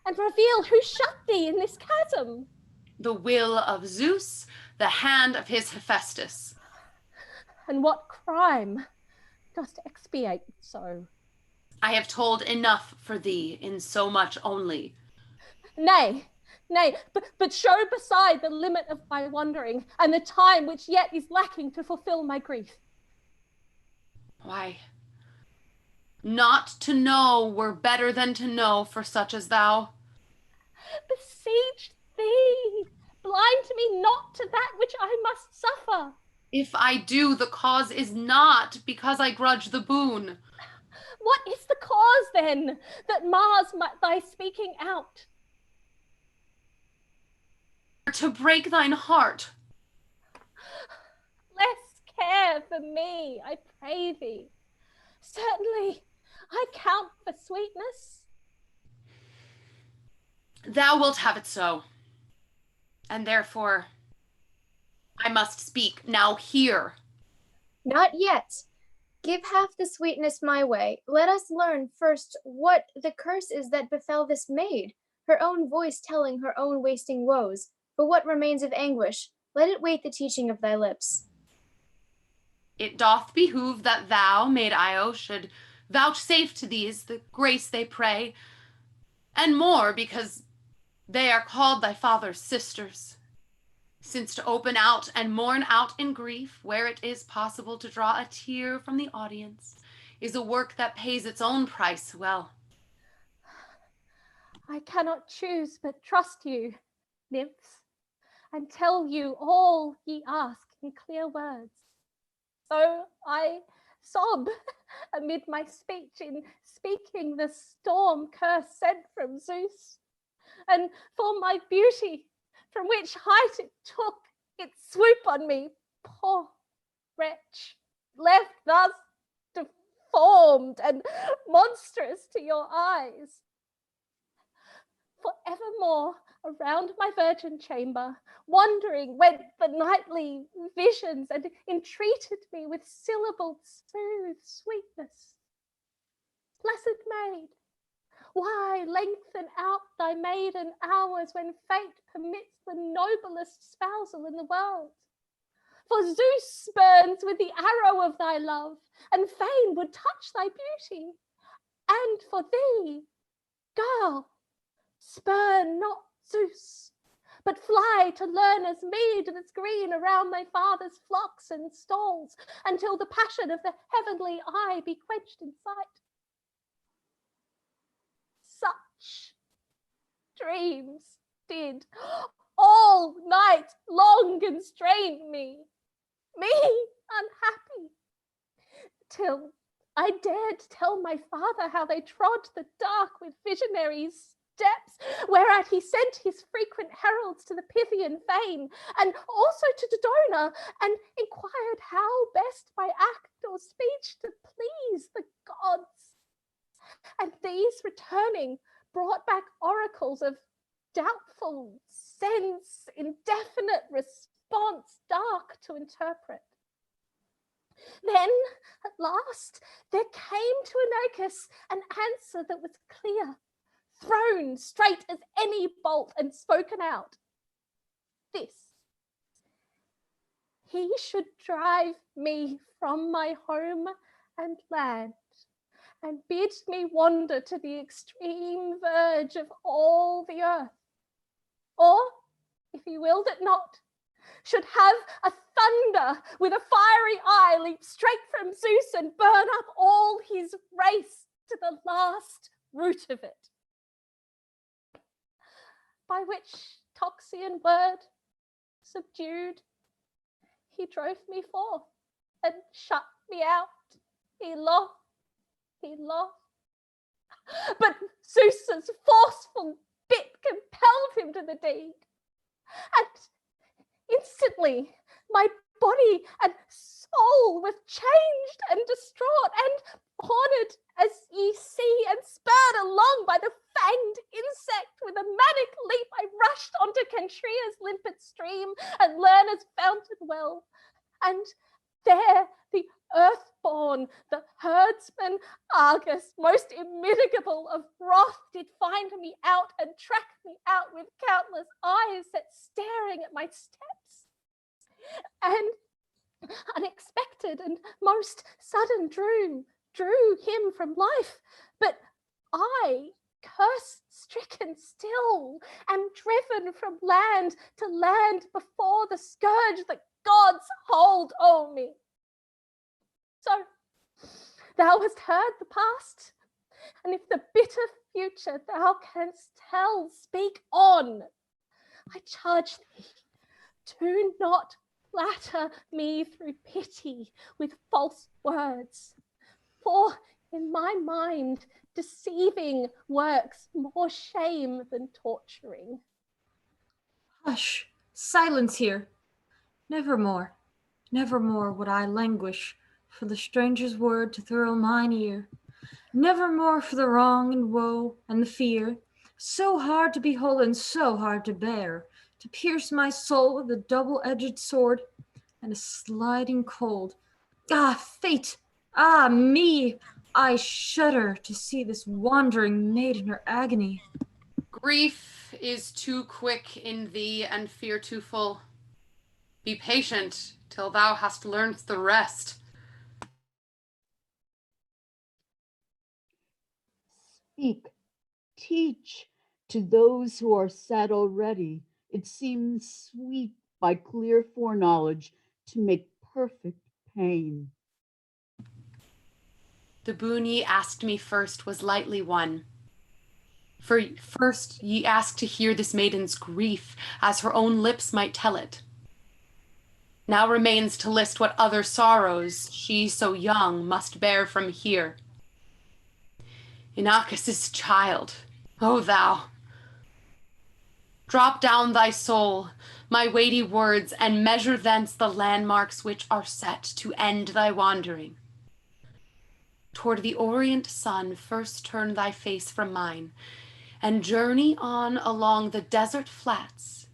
and reveal who shut thee in this chasm. The will of Zeus, the hand of his Hephaestus. And what crime dost expiate so? I have told enough for thee in so much only. Nay, but show beside the limit of my wandering, and the time which yet is lacking to fulfill my grief. Why, not to know were better than to know for such as thou. Beseech thee, blind me not to that which I must suffer. If I do, the cause is not because I grudge the boon. What is the cause then that mars thy speaking out? To break thine heart. Less care for me, I pray thee. Certainly, I count for sweetness. Thou wilt have it so, and therefore I must speak. Now hear. Not yet. Give half the sweetness my way. Let us learn first what the curse is that befell this maid, her own voice telling her own wasting woes. For what remains of anguish, let it wait the teaching of thy lips. It doth behoove that thou, maid Io, should vouchsafe to these the grace they pray, and more because they are called thy father's sisters. Since to open out and mourn out in grief, where it is possible to draw a tear from the audience, is a work that pays its own price well. I cannot choose but trust you, nymphs, and tell you all ye ask in clear words. So I sob amid my speech in speaking the storm curse sent from Zeus, and for my beauty, from which height it took its swoop on me, poor wretch, left thus deformed and monstrous to your eyes. For evermore around my virgin chamber, wandering went the nightly visions and entreated me with syllabled smooth sweetness. Blessed maid, why lengthen out thy maiden hours when fate permits the noblest spousal in the world? For Zeus spurns with the arrow of thy love, and fain would touch thy beauty. And for thee, girl, spurn not Zeus, but fly to learner's mead that's green around thy father's flocks and stalls, until the passion of the heavenly eye be quenched in sight. Such dreams did all night long constrain me unhappy, till I dared tell my father how they trod the dark with visionary steps, whereat he sent his frequent heralds to the Pythian fane, and also to Dodona, and inquired how best by act or speech to please the gods. And these returning brought back oracles of doubtful sense, indefinite response, dark to interpret. Then, at last, there came to Inachus an answer that was clear, thrown straight as any bolt and spoken out. This: he should drive me from my home and land, and bid me wander to the extreme verge of all the earth. Or, if he willed it not, should have a thunder with a fiery eye leap straight from Zeus and burn up all his race to the last root of it. By which Toxian word, subdued, he drove me forth and shut me out. He lost. But Zeus's forceful bit compelled him to the deed. And instantly my body and soul were changed and distraught, and ordered as ye see, and spurred along by the fanged insect, with a manic leap I rushed onto Cantria's limpid stream and Lerna's fountain well. And there the earthborn, the herdsman Argus, most immitigable of wrath, did find me out and track me out with countless eyes set staring at my steps. And unexpected and most sudden drew him from life. But I, curse-stricken still, am driven from land to land before the scourge the gods hold o'er me. So, thou hast heard the past, and if the bitter future thou canst tell, speak on. I charge thee, do not flatter me through pity with false words, for in my mind deceiving works more shame than torturing. Hush, silence here. Nevermore, nevermore would I languish for the stranger's word to thrill mine ear. Nevermore for the wrong and woe and the fear, so hard to behold and so hard to bear, to pierce my soul with a double-edged sword and a sliding cold. Ah, fate! Ah, me! I shudder to see this wandering maid in her agony. Grief is too quick in thee, and fear too full. Be patient till thou hast learned the rest. Speak, teach to those who are sad already. It seems sweet by clear foreknowledge to make perfect pain. The boon ye asked me first was lightly won. For first ye asked to hear this maiden's grief, as her own lips might tell it. Now remains to list what other sorrows she so young must bear from here. Inachus's child, O thou! Drop down thy soul, my weighty words, and measure thence the landmarks which are set to end thy wandering. Toward the orient sun first turn thy face from mine, and journey on along the desert flats,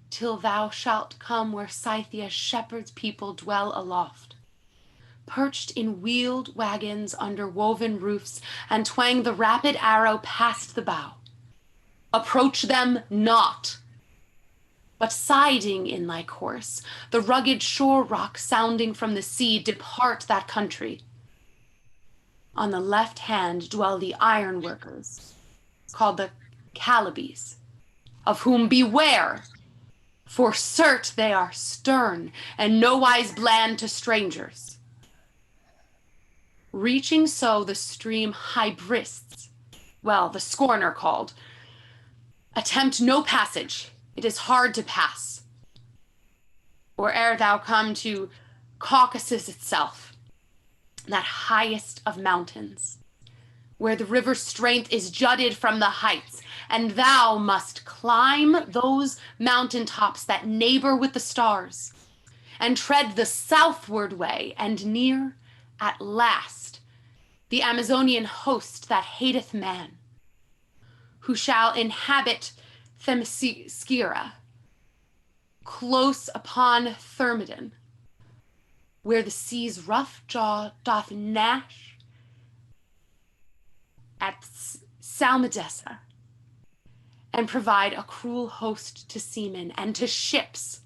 till thou shalt come where Scythia's shepherd's people dwell aloft, perched in wheeled wagons under woven roofs, and twang the rapid arrow past the bow. Approach them not, but siding in thy course, the rugged shore rock sounding from the sea, depart that country. On the left hand dwell the iron workers, called the Calibes, of whom beware, for cert they are stern and nowise bland to strangers. Reaching so the stream Hybrists, well, the scorner called, attempt no passage, it is hard to pass. Or ere thou come to Caucasus itself, that highest of mountains, where the river's strength is jutted from the heights, and thou must climb those mountain tops that neighbor with the stars, and tread the southward way, and near, at last, the Amazonian host that hateth man, who shall inhabit Themyscira, close upon Thermodon, where the sea's rough jaw doth gnash at Salmodessa, and provide a cruel host to seamen and to ships,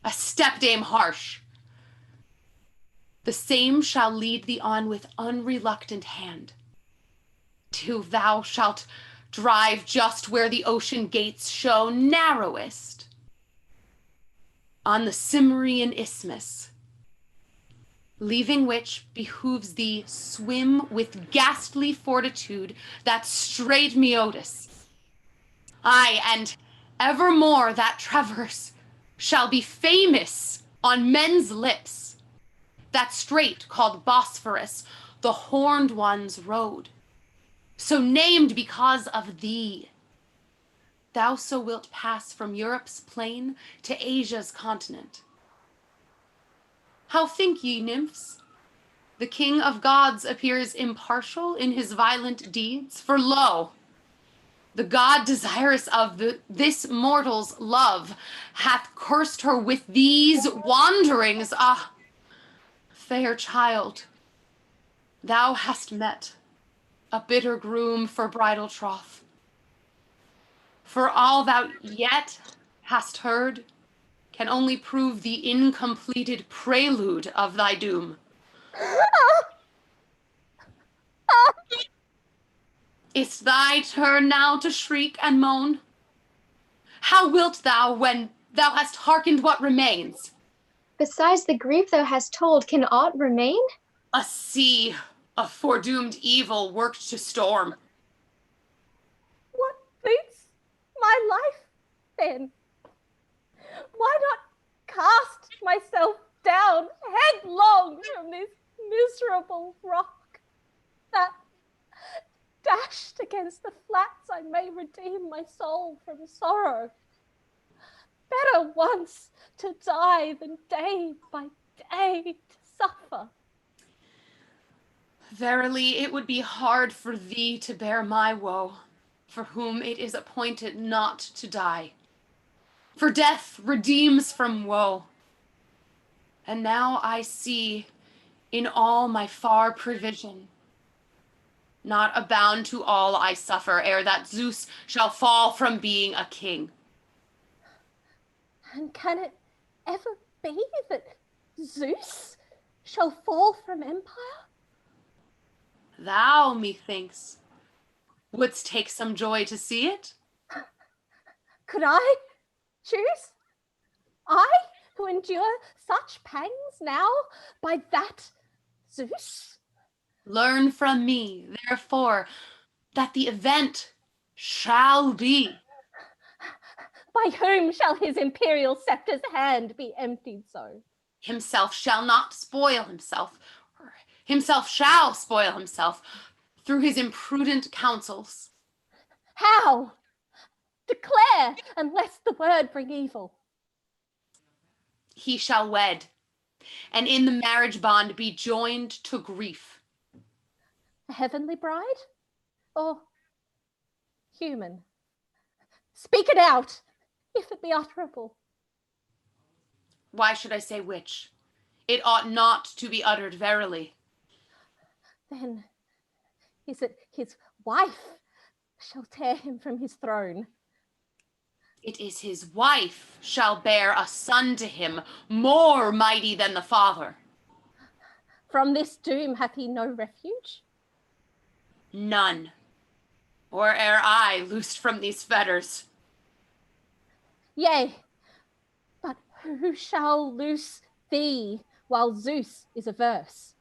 a stepdame harsh. The same shall lead thee on with unreluctant hand, till thou shalt drive just where the ocean gates show narrowest, on the Cimmerian isthmus, leaving which behooves thee swim with ghastly fortitude that straight Meotis. Aye, and evermore that traverse shall be famous on men's lips, that strait called Bosphorus, the horned one's road, so named because of thee. Thou so wilt pass from Europe's plain to Asia's continent. How think ye, nymphs? The king of gods appears impartial in his violent deeds, for lo, the god desirous of this mortal's love hath cursed her with these wanderings. Ah, fair child, thou hast met a bitter groom for bridal troth. For all thou yet hast heard can only prove the incompleted prelude of thy doom. It's thy turn now to shriek and moan. How wilt thou when thou hast hearkened what remains? Besides the grief thou hast told, can aught remain? A sea of foredoomed evil worked to storm. What boots my life, then? Why not cast myself down headlong from this miserable rock, that dashed against the flats I may redeem my soul from sorrow? Better once to die than day by day to suffer. Verily, it would be hard for thee to bear my woe, for whom it is appointed not to die. For death redeems from woe. And now I see in all my far prevision, not a bound to all I suffer, ere that Zeus shall fall from being a king. And can it ever be that Zeus shall fall from empire? Thou, methinks, wouldst take some joy to see it? Could I choose? I, who endure such pangs now by that Zeus? Learn from me, therefore, that the event shall be. By whom shall his imperial scepter's hand be emptied so? Himself shall not spoil himself, or himself shall spoil himself through his imprudent counsels. How? Declare, unless the word bring evil. He shall wed, and in the marriage bond be joined to grief. A heavenly bride? Or human? Speak it out, if it be utterable. Why should I say which? It ought not to be uttered verily. Then is it his wife shall tear him from his throne? It is his wife shall bear a son to him, more mighty than the father. From this doom hath he no refuge? None, or ere I loosed from these fetters. Yea, but who shall loose thee while Zeus is averse?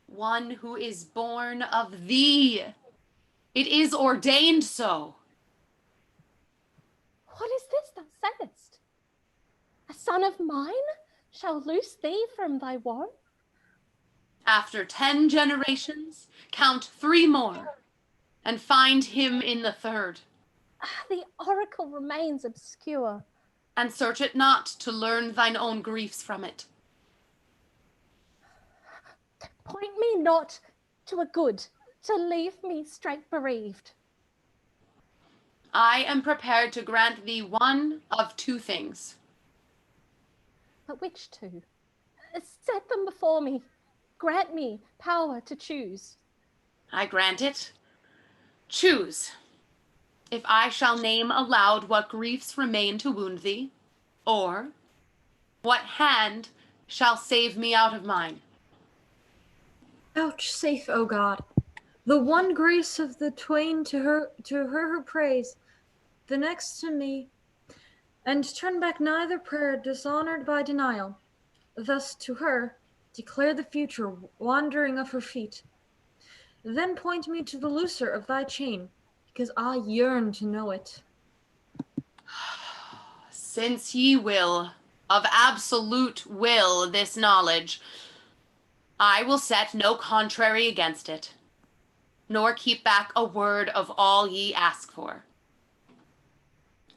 One who is born of thee. It is ordained so. What is this thou saidst? A son of mine shall loose thee from thy woe? After 10 generations, count 3 more, and find him in the 3rd. The oracle remains obscure. And search it not to learn thine own griefs from it. Point me not to a good, to leave me straight bereaved. I am prepared to grant thee one of 2 things. But which two? Set them before me. Grant me power to choose. I grant it. Choose. if I shall name aloud what griefs remain to wound thee, or what hand shall save me out of mine. Vouchsafe, O God, the one grace of the twain to her who prays, the next to me, and turn back neither prayer dishonored by denial. Thus to her declare the future wandering of her feet. Then point me to the looser of thy chain, because I yearn to know it. Since ye will, of absolute will, this knowledge, I will set no contrary against it, nor keep back a word of all ye ask for.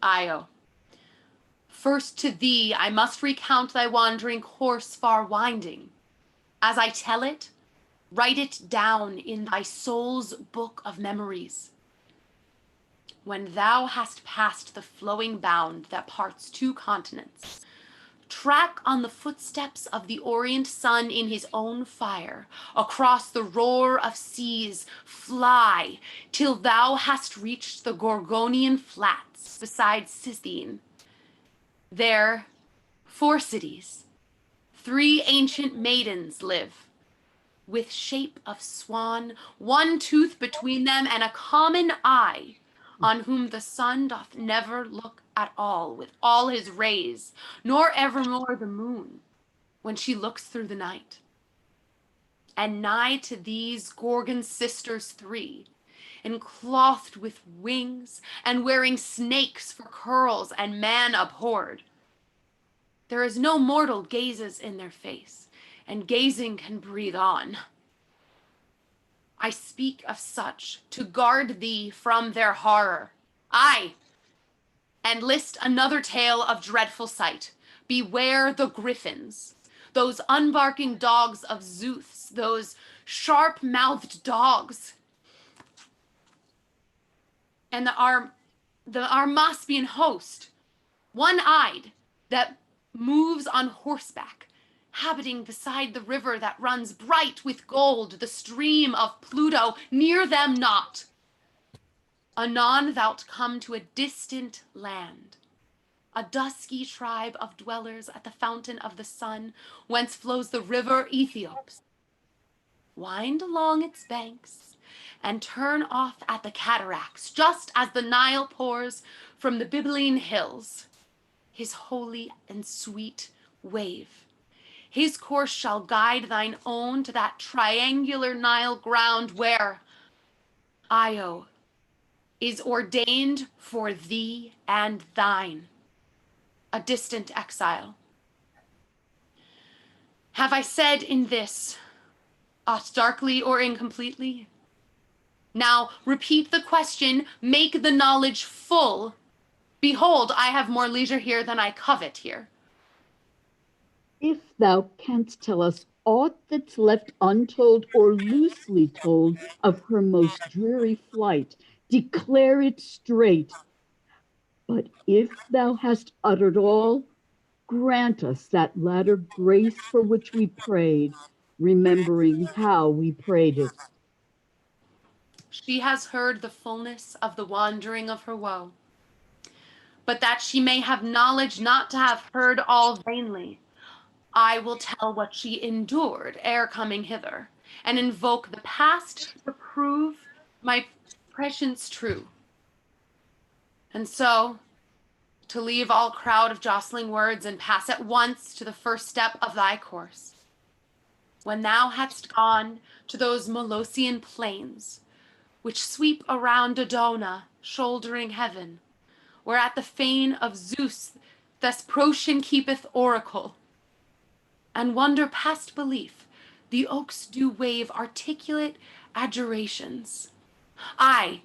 Io, first to thee I must recount thy wandering course far winding. As I tell it, write it down in thy soul's book of memories. When thou hast passed the flowing bound that parts two continents, track on the footsteps of the orient sun in his own fire, across the roar of seas, fly, till thou hast reached the Gorgonian flats beside Scythine. There, 4 cities, 3 ancient maidens live, with shape of swan, one tooth between them, and a common eye, on whom the sun doth never look at all with all his rays, nor evermore the moon, when she looks through the night. And nigh to these Gorgon sisters 3, enclothed with wings, and wearing snakes for curls, and man abhorred. There is no mortal gazes in their face, and gazing can breathe on. I speak of such to guard thee from their horror. Aye, and list another tale of dreadful sight. Beware the griffins, those unbarking dogs of Zeus, those sharp-mouthed dogs. And the Armaspian host, one-eyed, that moves on horseback, habiting beside the river that runs bright with gold, the stream of Pluto, near them not. Anon thou'lt come to a distant land, a dusky tribe of dwellers at the fountain of the sun, whence flows the river Ethiops. Wind along its banks, and turn off at the cataracts, just as the Nile pours from the Bybline hills, his holy and sweet wave. His course shall guide thine own to that triangular Nile ground where Io is ordained for thee and thine, a distant exile. Have I said in this aught darkly or incompletely? Now repeat the question, make the knowledge full. Behold, I have more leisure here than I covet here. If thou canst tell us aught that's left untold or loosely told of her most dreary flight, declare it straight. But if thou hast uttered all, grant us that latter grace for which we prayed, remembering how we prayed it. She has heard the fullness of the wandering of her woe, but that she may have knowledge not to have heard all vainly, I will tell what she endured ere coming hither, and invoke the past to prove my prescience true. And so, to leave all crowd of jostling words and pass at once to the first step of thy course. When thou hadst gone to those Molossian plains, which sweep around Dodona, shouldering heaven, where at the fane of Zeus Thesprotian keepeth oracle, and wonder past belief, the oaks do wave articulate adjurations. Aye,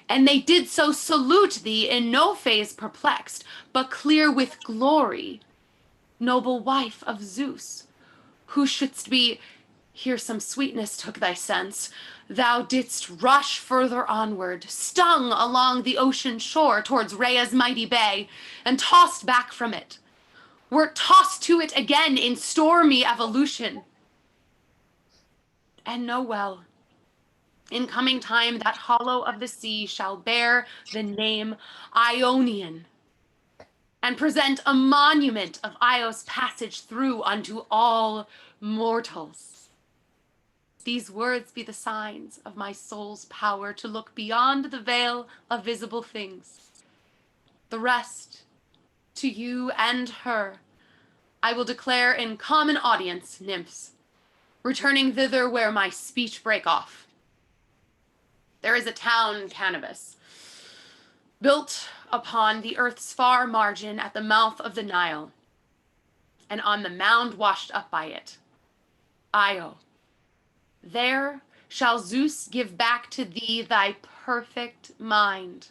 and they did so salute thee in no phase perplexed, but clear with glory, noble wife of Zeus, who shouldst be, here some sweetness took thy sense, thou didst rush further onward, stung along the ocean shore towards Rhea's mighty bay, and tossed back from it, wert tossed to it again in stormy evolution. And know well, In coming time, that hollow of the sea shall bear the name Ionian, and present a monument of Io's passage through unto all mortals. These words be the signs of my soul's power to look beyond the veil of visible things. The rest, to you and her, I will declare in common audience, nymphs, returning thither where my speech break off. There is a town, Cannabis, built upon the earth's far margin at the mouth of the Nile, and on the mound washed up by it, Io. There shall Zeus give back to thee thy perfect mind,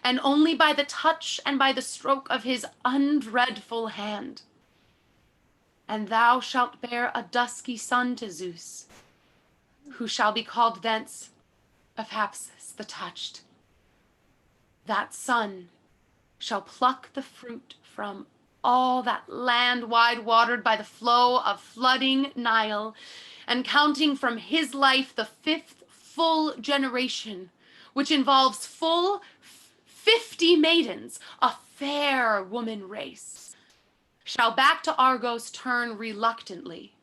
and only by the touch and by the stroke of his undreadful hand. And thou shalt bear a dusky son to Zeus, who shall be called thence Ephapsis the touched. That son shall pluck the fruit from all that land wide watered by the flow of flooding Nile, and counting from his life the 5th full generation, which involves full 50 maidens, a fair woman race, shall back to Argos turn reluctantly,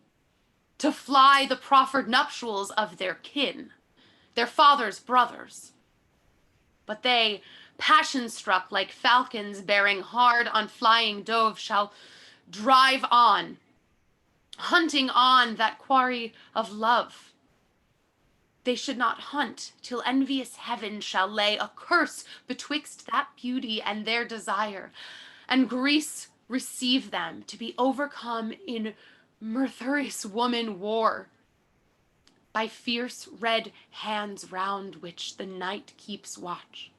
to fly the proffered nuptials of their kin, their father's brothers. But they, passion-struck like falcons bearing hard on flying dove, shall drive on, hunting on that quarry of love. They should not hunt till envious heaven shall lay a curse betwixt that beauty and their desire, and Greece receive them to be overcome in meurthous woman war, by fierce red hands round which the night keeps watch.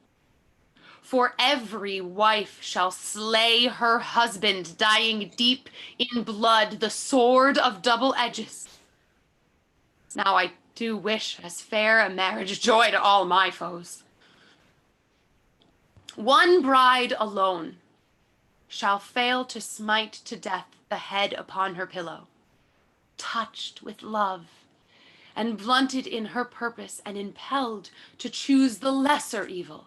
For every wife shall slay her husband, dying deep in blood, the sword of double edges. Now I do wish as fair a marriage joy to all my foes. One bride alone shall fail to smite to death the head upon her pillow, touched with love, and blunted in her purpose, and impelled to choose the lesser evil,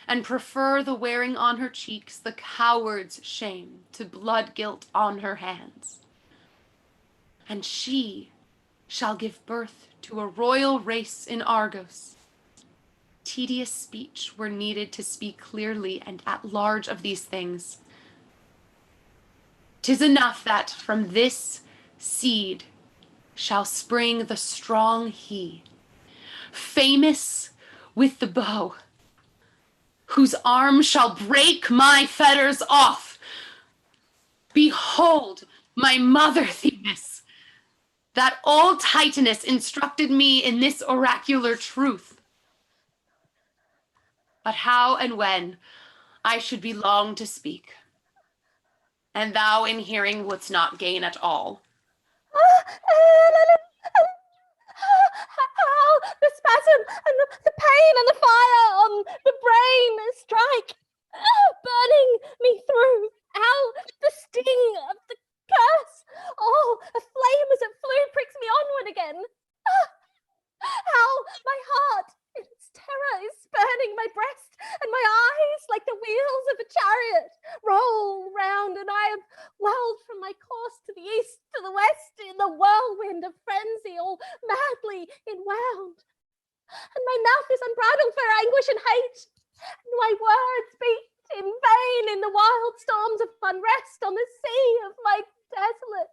and prefer the wearing on her cheeks the coward's shame to blood guilt on her hands. And she shall give birth to a royal race in Argos. Tedious speech were needed to speak clearly and at large of these things. 'Tis enough that from this seed shall spring the strong he, famous with the bow, whose arm shall break my fetters off. Behold, my mother Themis, that old Titaness instructed me in this oracular truth. But how and when I should be long to speak, and thou in hearing wouldst not gain at all. How the spasm and the pain and the fire on the brain strike, burning me through. How the sting of the curse, oh, a flame as it flew pricks me onward again. How my heart in its terror is spurning my breast, and my eyes, like the wheels of a chariot, roll round, and I am whirled from my course to the east, to the west, in the whirlwind of frenzy, all madly enwound. And my mouth is unbridled for anguish and hate, and my words beat in vain in the wild storms of unrest on the sea of my desolate.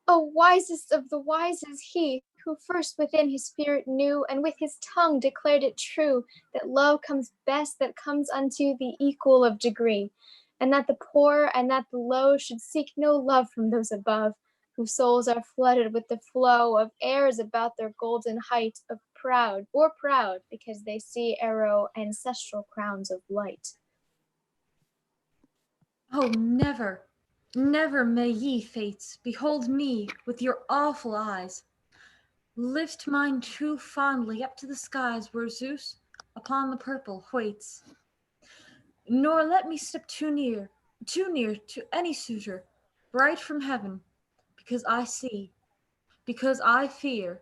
O wisest of the wise is he who first within his spirit knew, and with his tongue declared it true, that love comes best that comes unto the equal of degree, and that the poor and that the low should seek no love from those above, whose souls are flooded with the flow of airs about their golden height of proud, because they see arrow ancestral crowns of light. Oh, never, never may ye, fates, behold me with your awful eyes. Lift mine too fondly up to the skies where Zeus upon the purple waits. Nor let me step too near to any suitor, bright from heaven, because I see because I fear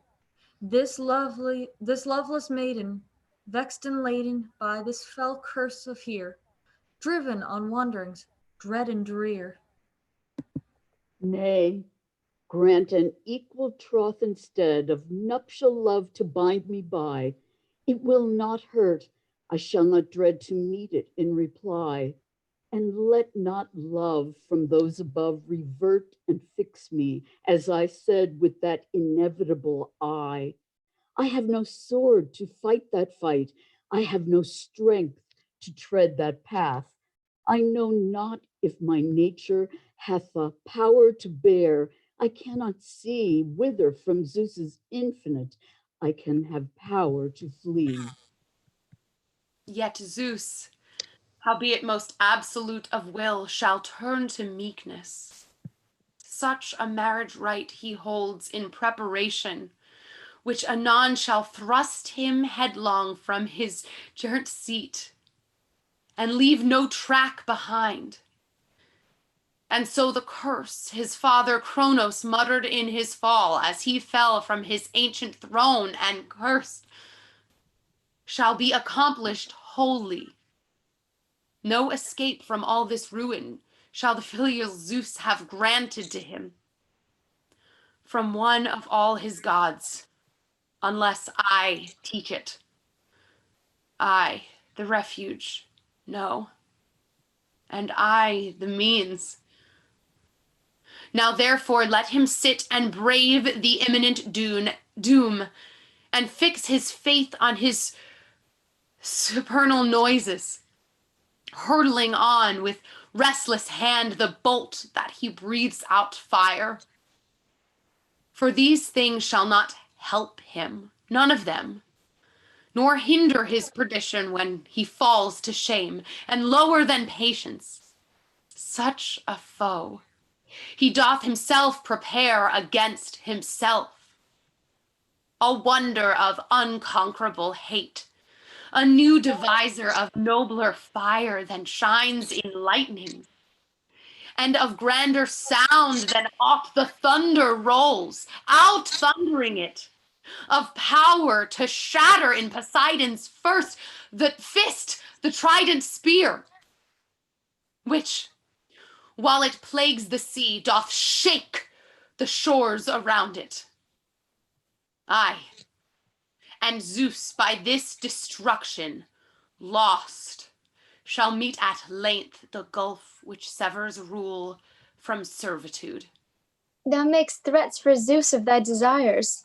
this loveless maiden, vexed and laden by this fell curse of here, driven on wanderings dread and drear. Nay, grant an equal troth instead of nuptial love to bind me by. It will not hurt, I shall not dread to meet it in reply. And let not love from those above revert and fix me, as I said, with that inevitable eye. I have no sword to fight that fight. I have no strength to tread that path. I know not if my nature hath a power to bear. I cannot see whither from Zeus's infinite I can have power to flee. Yet Zeus, howbeit most absolute of will, shall turn to meekness. Such a marriage rite he holds in preparation, which anon shall thrust him headlong from his girt seat, and leave no track behind. And so the curse his father Kronos muttered in his fall, as he fell from his ancient throne and cursed, shall be accomplished wholly. No escape from all this ruin shall the filial Zeus have granted to him from one of all his gods, unless I teach it. I, the refuge, know, and I, the means. Now therefore let him sit and brave the imminent doom, and fix his faith on his supernal noises, hurtling on with restless hand the bolt that he breathes out fire. For these things shall not help him, none of them, nor hinder his perdition when he falls to shame, and lower than patience. Such a foe he doth himself prepare against himself. A wonder of unconquerable hate, a new deviser of nobler fire than shines in lightning, and of grander sound than aught the thunder rolls, out thundering it, of power to shatter in Poseidon's first the fist, the trident spear, which, while it plagues the sea, doth shake the shores around it. Aye, and Zeus by this destruction lost shall meet at length the gulf which severs rule from servitude. Thou makest threats for Zeus of thy desires.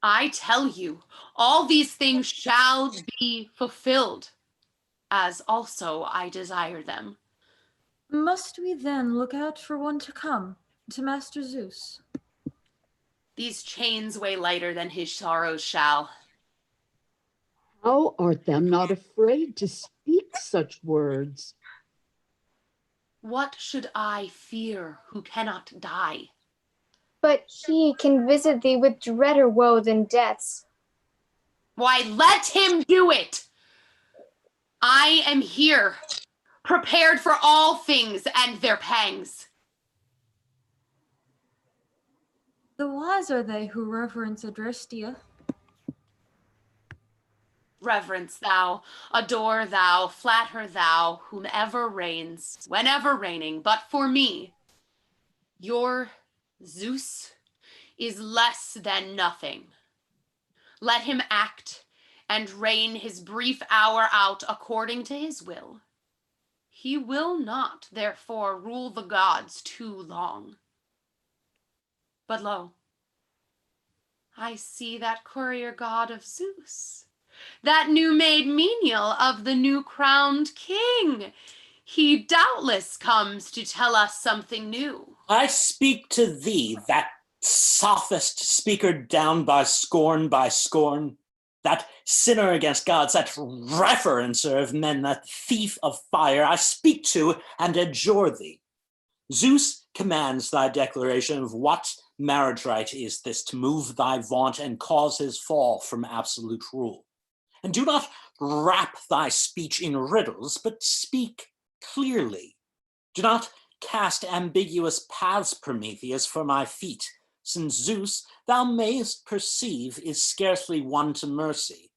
I tell you, all these things shall be fulfilled, as also I desire them. Must we then look out for one to come, to Master Zeus? These chains weigh lighter than his sorrows shall. How art thou not afraid to speak such words? What should I fear who cannot die? But he can visit thee with dreader woe than death's. Why, let him do it! I am here, prepared for all things and their pangs. The wise are they who reverence Adrestia. Reverence thou, adore thou, flatter thou, whomever reigns, whenever reigning, but for me, your Zeus is less than nothing. Let him act and reign his brief hour out according to his will. He will not, therefore, rule the gods too long. But lo, I see that courier god of Zeus, that new-made menial of the new-crowned king. He doubtless comes to tell us something new. I speak to thee, that sophist speaker down by scorn, that sinner against gods, that referencer of men, that thief of fire. I speak to and adjure thee. Zeus commands thy declaration of what marriage rite is this to move thy vaunt and cause his fall from absolute rule. And do not wrap thy speech in riddles, but speak clearly. Do not cast ambiguous paths, Prometheus, for my feet, since Zeus, thou mayest perceive, is scarcely won to mercy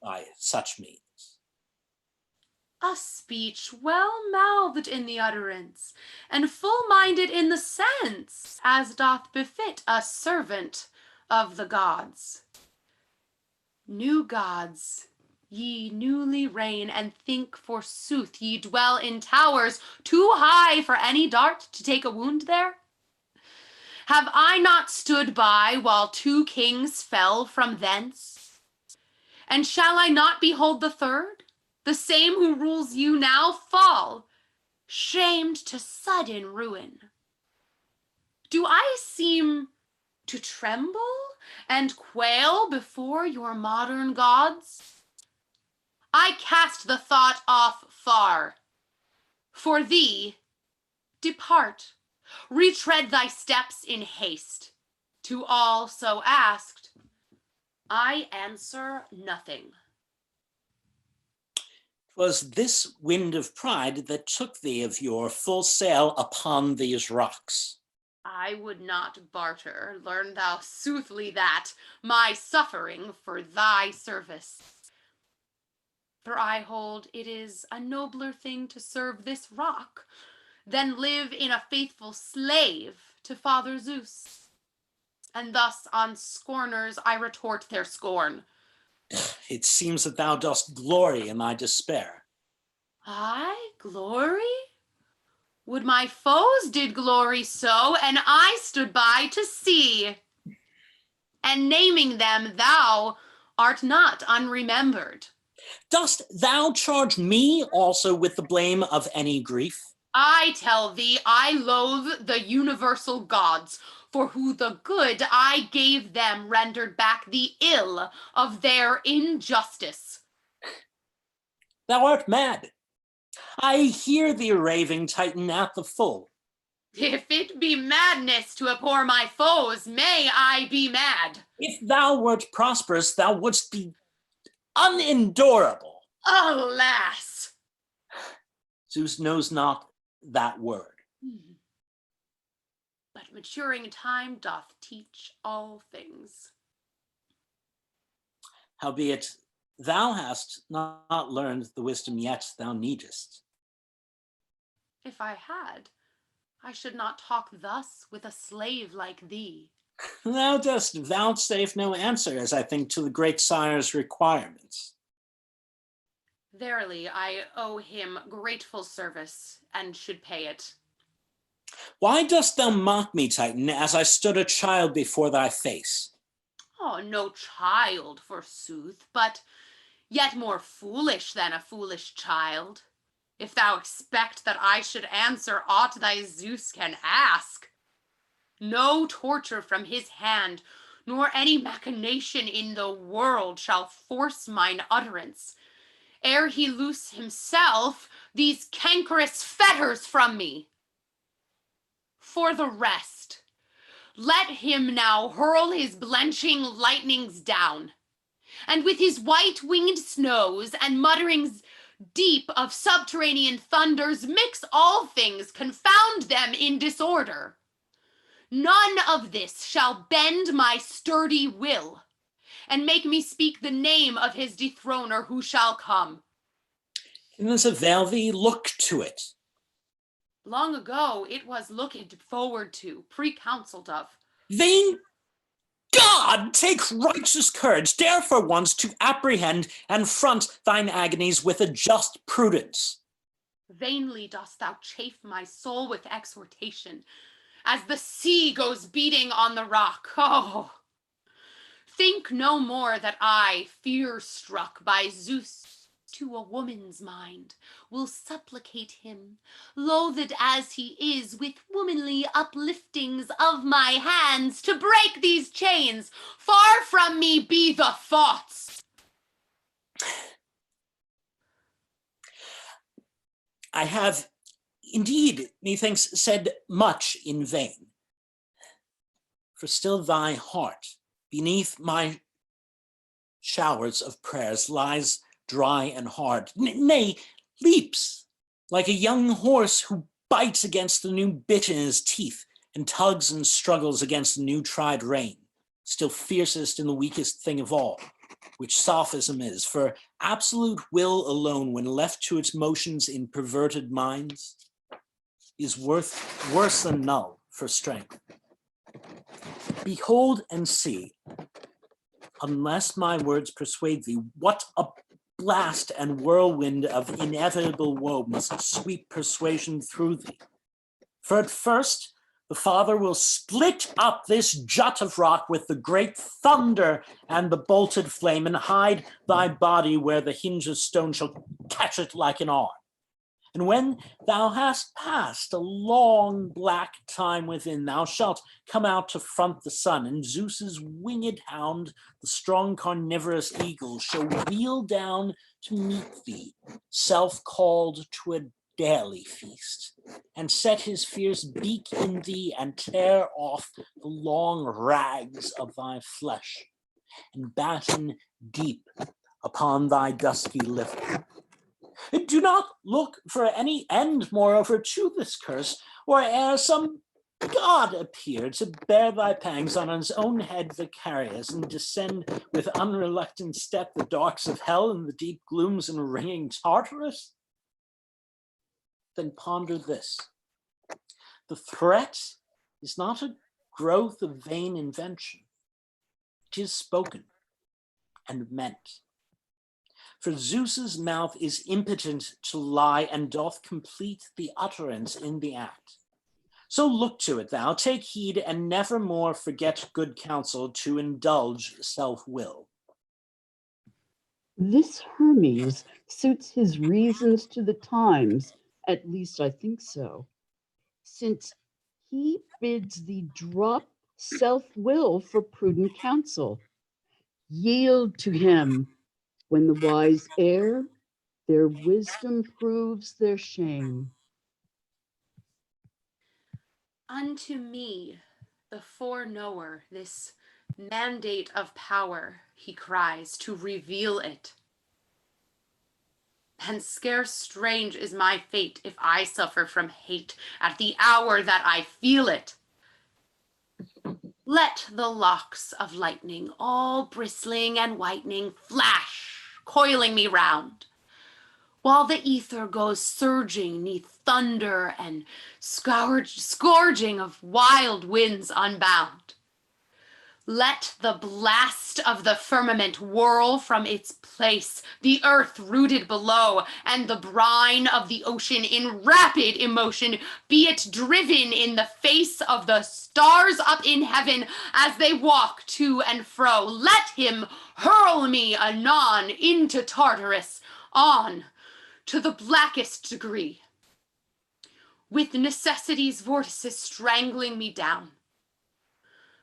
by such means. A speech well-mouthed in the utterance, and full-minded in the sense, as doth befit a servant of the gods. New gods, ye newly reign, and think forsooth ye dwell in towers too high for any dart to take a wound there? Have I not stood by while 2 kings fell from thence? And shall I not behold the third, the same who rules you now, fall, shamed to sudden ruin? Do I seem to tremble and quail before your modern gods? I cast the thought off far. For thee, depart, retread thy steps in haste. To all so asked, I answer nothing. 'Twas this wind of pride that took thee of your full sail upon these rocks. I would not barter, learn thou soothly that, my suffering for thy service. For I hold it is a nobler thing to serve this rock than live in a faithful slave to Father Zeus. And thus on scorners I retort their scorn. It seems that thou dost glory in thy despair. I glory? Would my foes did glory so, and I stood by to see. And naming them, thou art not unremembered. Dost thou charge me also with the blame of any grief? I tell thee, I loathe the universal gods, for who the good I gave them rendered back the ill of their injustice. Thou art mad. I hear thee raving, Titan, at the full. If it be madness to abhor my foes, may I be mad. If thou wert prosperous, thou wouldst be unendurable. Alas! Zeus knows not that word. But maturing time doth teach all things. Howbeit, thou hast not learned the wisdom yet thou needest. If I had, I should not talk thus with a slave like thee. Thou dost vouchsafe no answer, as I think, to the great sire's requirements. Verily, I owe him grateful service, and should pay it. Why dost thou mock me, Titan, as I stood a child before thy face? Oh, no child, forsooth, but yet more foolish than a foolish child. If thou expect that I should answer aught thy Zeus can ask. No torture from his hand, nor any machination in the world shall force mine utterance, ere he loose himself these cankerous fetters from me. For the rest, let him now hurl his blenching lightnings down, and with his white-winged snows and mutterings deep of subterranean thunders mix all things, confound them in disorder. None of this shall bend my sturdy will, and make me speak the name of his dethroner who shall come. Can this avail thee? Look to it. Long ago it was looked forward to, pre-counseled of. Vain God, take righteous courage, dare for once to apprehend and front thine agonies with a just prudence. Vainly dost thou chafe my soul with exhortation, as the sea goes beating on the rock. Oh, think no more that I, fear-struck by Zeus to a woman's mind, will supplicate him, loathed as he is, with womanly upliftings of my hands to break these chains. Far from me be the thoughts. I have indeed, methinks, said much in vain. For still thy heart, beneath my showers of prayers, lies dry and hard, nay, leaps like a young horse who bites against the new bit in his teeth, and tugs and struggles against the new tried rein, still fiercest in the weakest thing of all, which sophism is, for absolute will alone, when left to its motions in perverted minds, is worse than null for strength. Behold and see, unless my words persuade thee, what a blast and whirlwind of inevitable woe must sweep persuasion through thee. For at first, the Father will split up this jut of rock with the great thunder and the bolted flame, and hide thy body where the hinge of stone shall catch it like an arm. And when thou hast passed a long black time within, thou shalt come out to front the sun, and Zeus's winged hound, the strong carnivorous eagle, shall wheel down to meet thee, self-called to a daily feast, and set his fierce beak in thee, and tear off the long rags of thy flesh, and batten deep upon thy dusky liver. Do not look for any end, moreover, to this curse, or ere some god appear to bear thy pangs on his own head vicarious, and descend with unreluctant step the darks of hell and the deep glooms and ringing Tartarus? Then ponder this. The threat is not a growth of vain invention. It is spoken and meant. For Zeus's mouth is impotent to lie, and doth complete the utterance in the act. So look to it thou, take heed, and never more forget good counsel to indulge self-will. This Hermes suits his reasons to the times, at least I think so, since he bids thee drop self-will for prudent counsel. Yield to him. When the wise err, their wisdom proves their shame. Unto me, the foreknower, this mandate of power, he cries, to reveal it. And scarce strange is my fate if I suffer from hate at the hour that I feel it. Let the locks of lightning, all bristling and whitening, flash, coiling me round, while the ether goes surging neath thunder and scourging of wild winds unbound. Let the blast of the firmament whirl from its place, the earth rooted below, and the brine of the ocean in rapid emotion, be it driven in the face of the stars up in heaven as they walk to and fro. Let him hurl me anon into Tartarus, on to the blackest degree, with necessity's vortices strangling me down.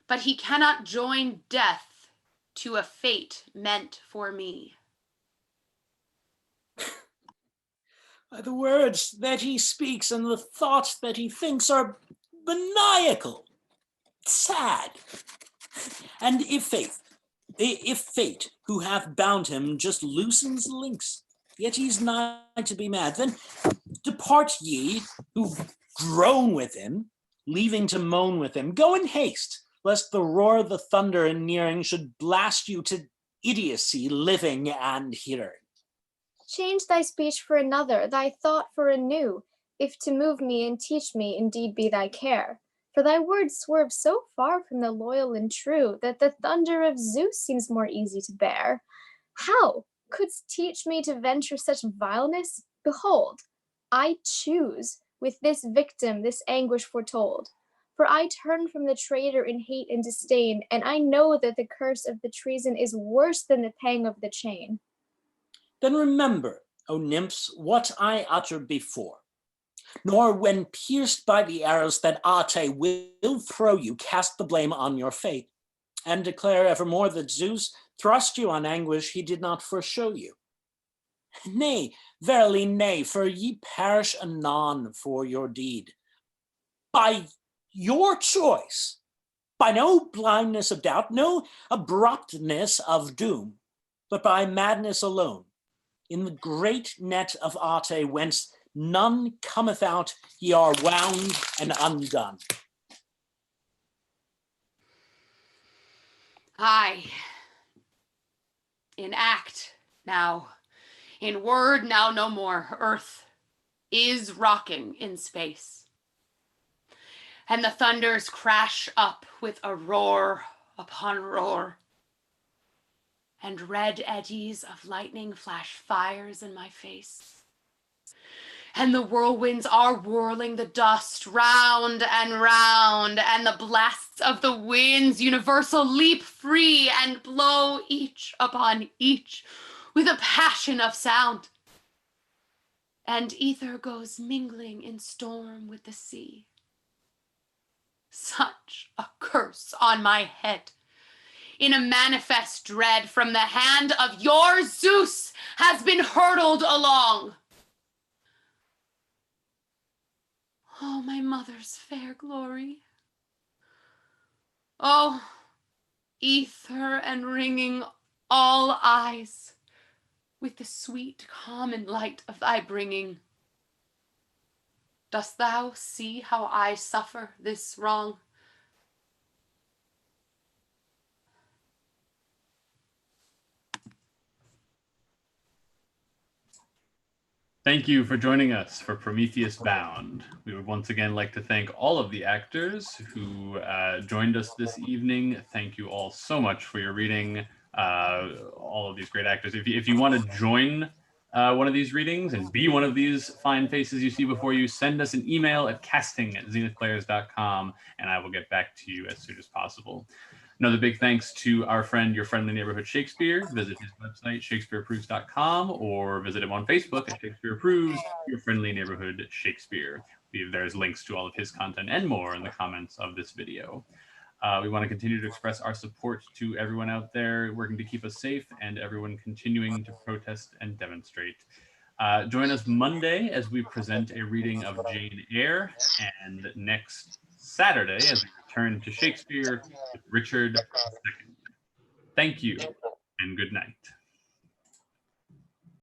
But he cannot join death to a fate meant for me. The words that he speaks and the thoughts that he thinks are maniacal, sad. And if fate, who hath bound him, just loosens the links, yet he's nigh to be mad, then depart ye, who groan with him, leaving to moan with him. Go in haste, lest the roar of the thunder in nearing should blast you to idiocy, living and hearing. Change thy speech for another, thy thought for a new, if to move me and teach me indeed be thy care. For thy words swerve so far from the loyal and true, that the thunder of Zeus seems more easy to bear. How couldst teach me to venture such vileness? Behold, I choose with this victim this anguish foretold. For I turn from the traitor in hate and disdain, and I know that the curse of the treason is worse than the pang of the chain. Then remember, O nymphs, what I uttered before. Nor when pierced by the arrows that Ate will throw you, cast the blame on your fate, and declare evermore that Zeus thrust you on anguish he did not foreshow you. Nay, verily nay, for ye perish anon for your deed. By your choice, by no blindness of doubt, no abruptness of doom, but by madness alone, in the great net of Ate, whence none cometh out, ye are wound and undone. Aye. In act now, in word now no more, earth is rocking in space. And the thunders crash up with a roar upon roar. And red eddies of lightning flash fires in my face. And the whirlwinds are whirling the dust round and round, and the blasts of the winds universal leap free and blow each upon each with a passion of sound. And ether goes mingling in storm with the sea. Such a curse on my head, in a manifest dread from the hand of your Zeus, has been hurtled along. Oh, my mother's fair glory. Oh, ether and ringing all eyes with the sweet common light of thy bringing. Dost thou see how I suffer this wrong? Thank you for joining us for Prometheus Bound. We would once again like to thank all of the actors who joined us this evening. Thank you all so much for your reading, all of these great actors. If you want to join one of these readings and be one of these fine faces you see before you, send us an email at casting@zenithplayers.com, and I will get back to you as soon as possible. Another big thanks to our friend, Your Friendly Neighborhood Shakespeare. Visit his website, shakespeareapproves.com, or visit him on Facebook at Shakespeare Approves, Your Friendly Neighborhood Shakespeare. There's links to all of his content and more in the comments of this video. We want to continue to express our support to everyone out there working to keep us safe and everyone continuing to protest and demonstrate. Join us Monday as we present a reading of Jane Eyre, and next Saturday as we return to Shakespeare with Richard II. Thank you and good night.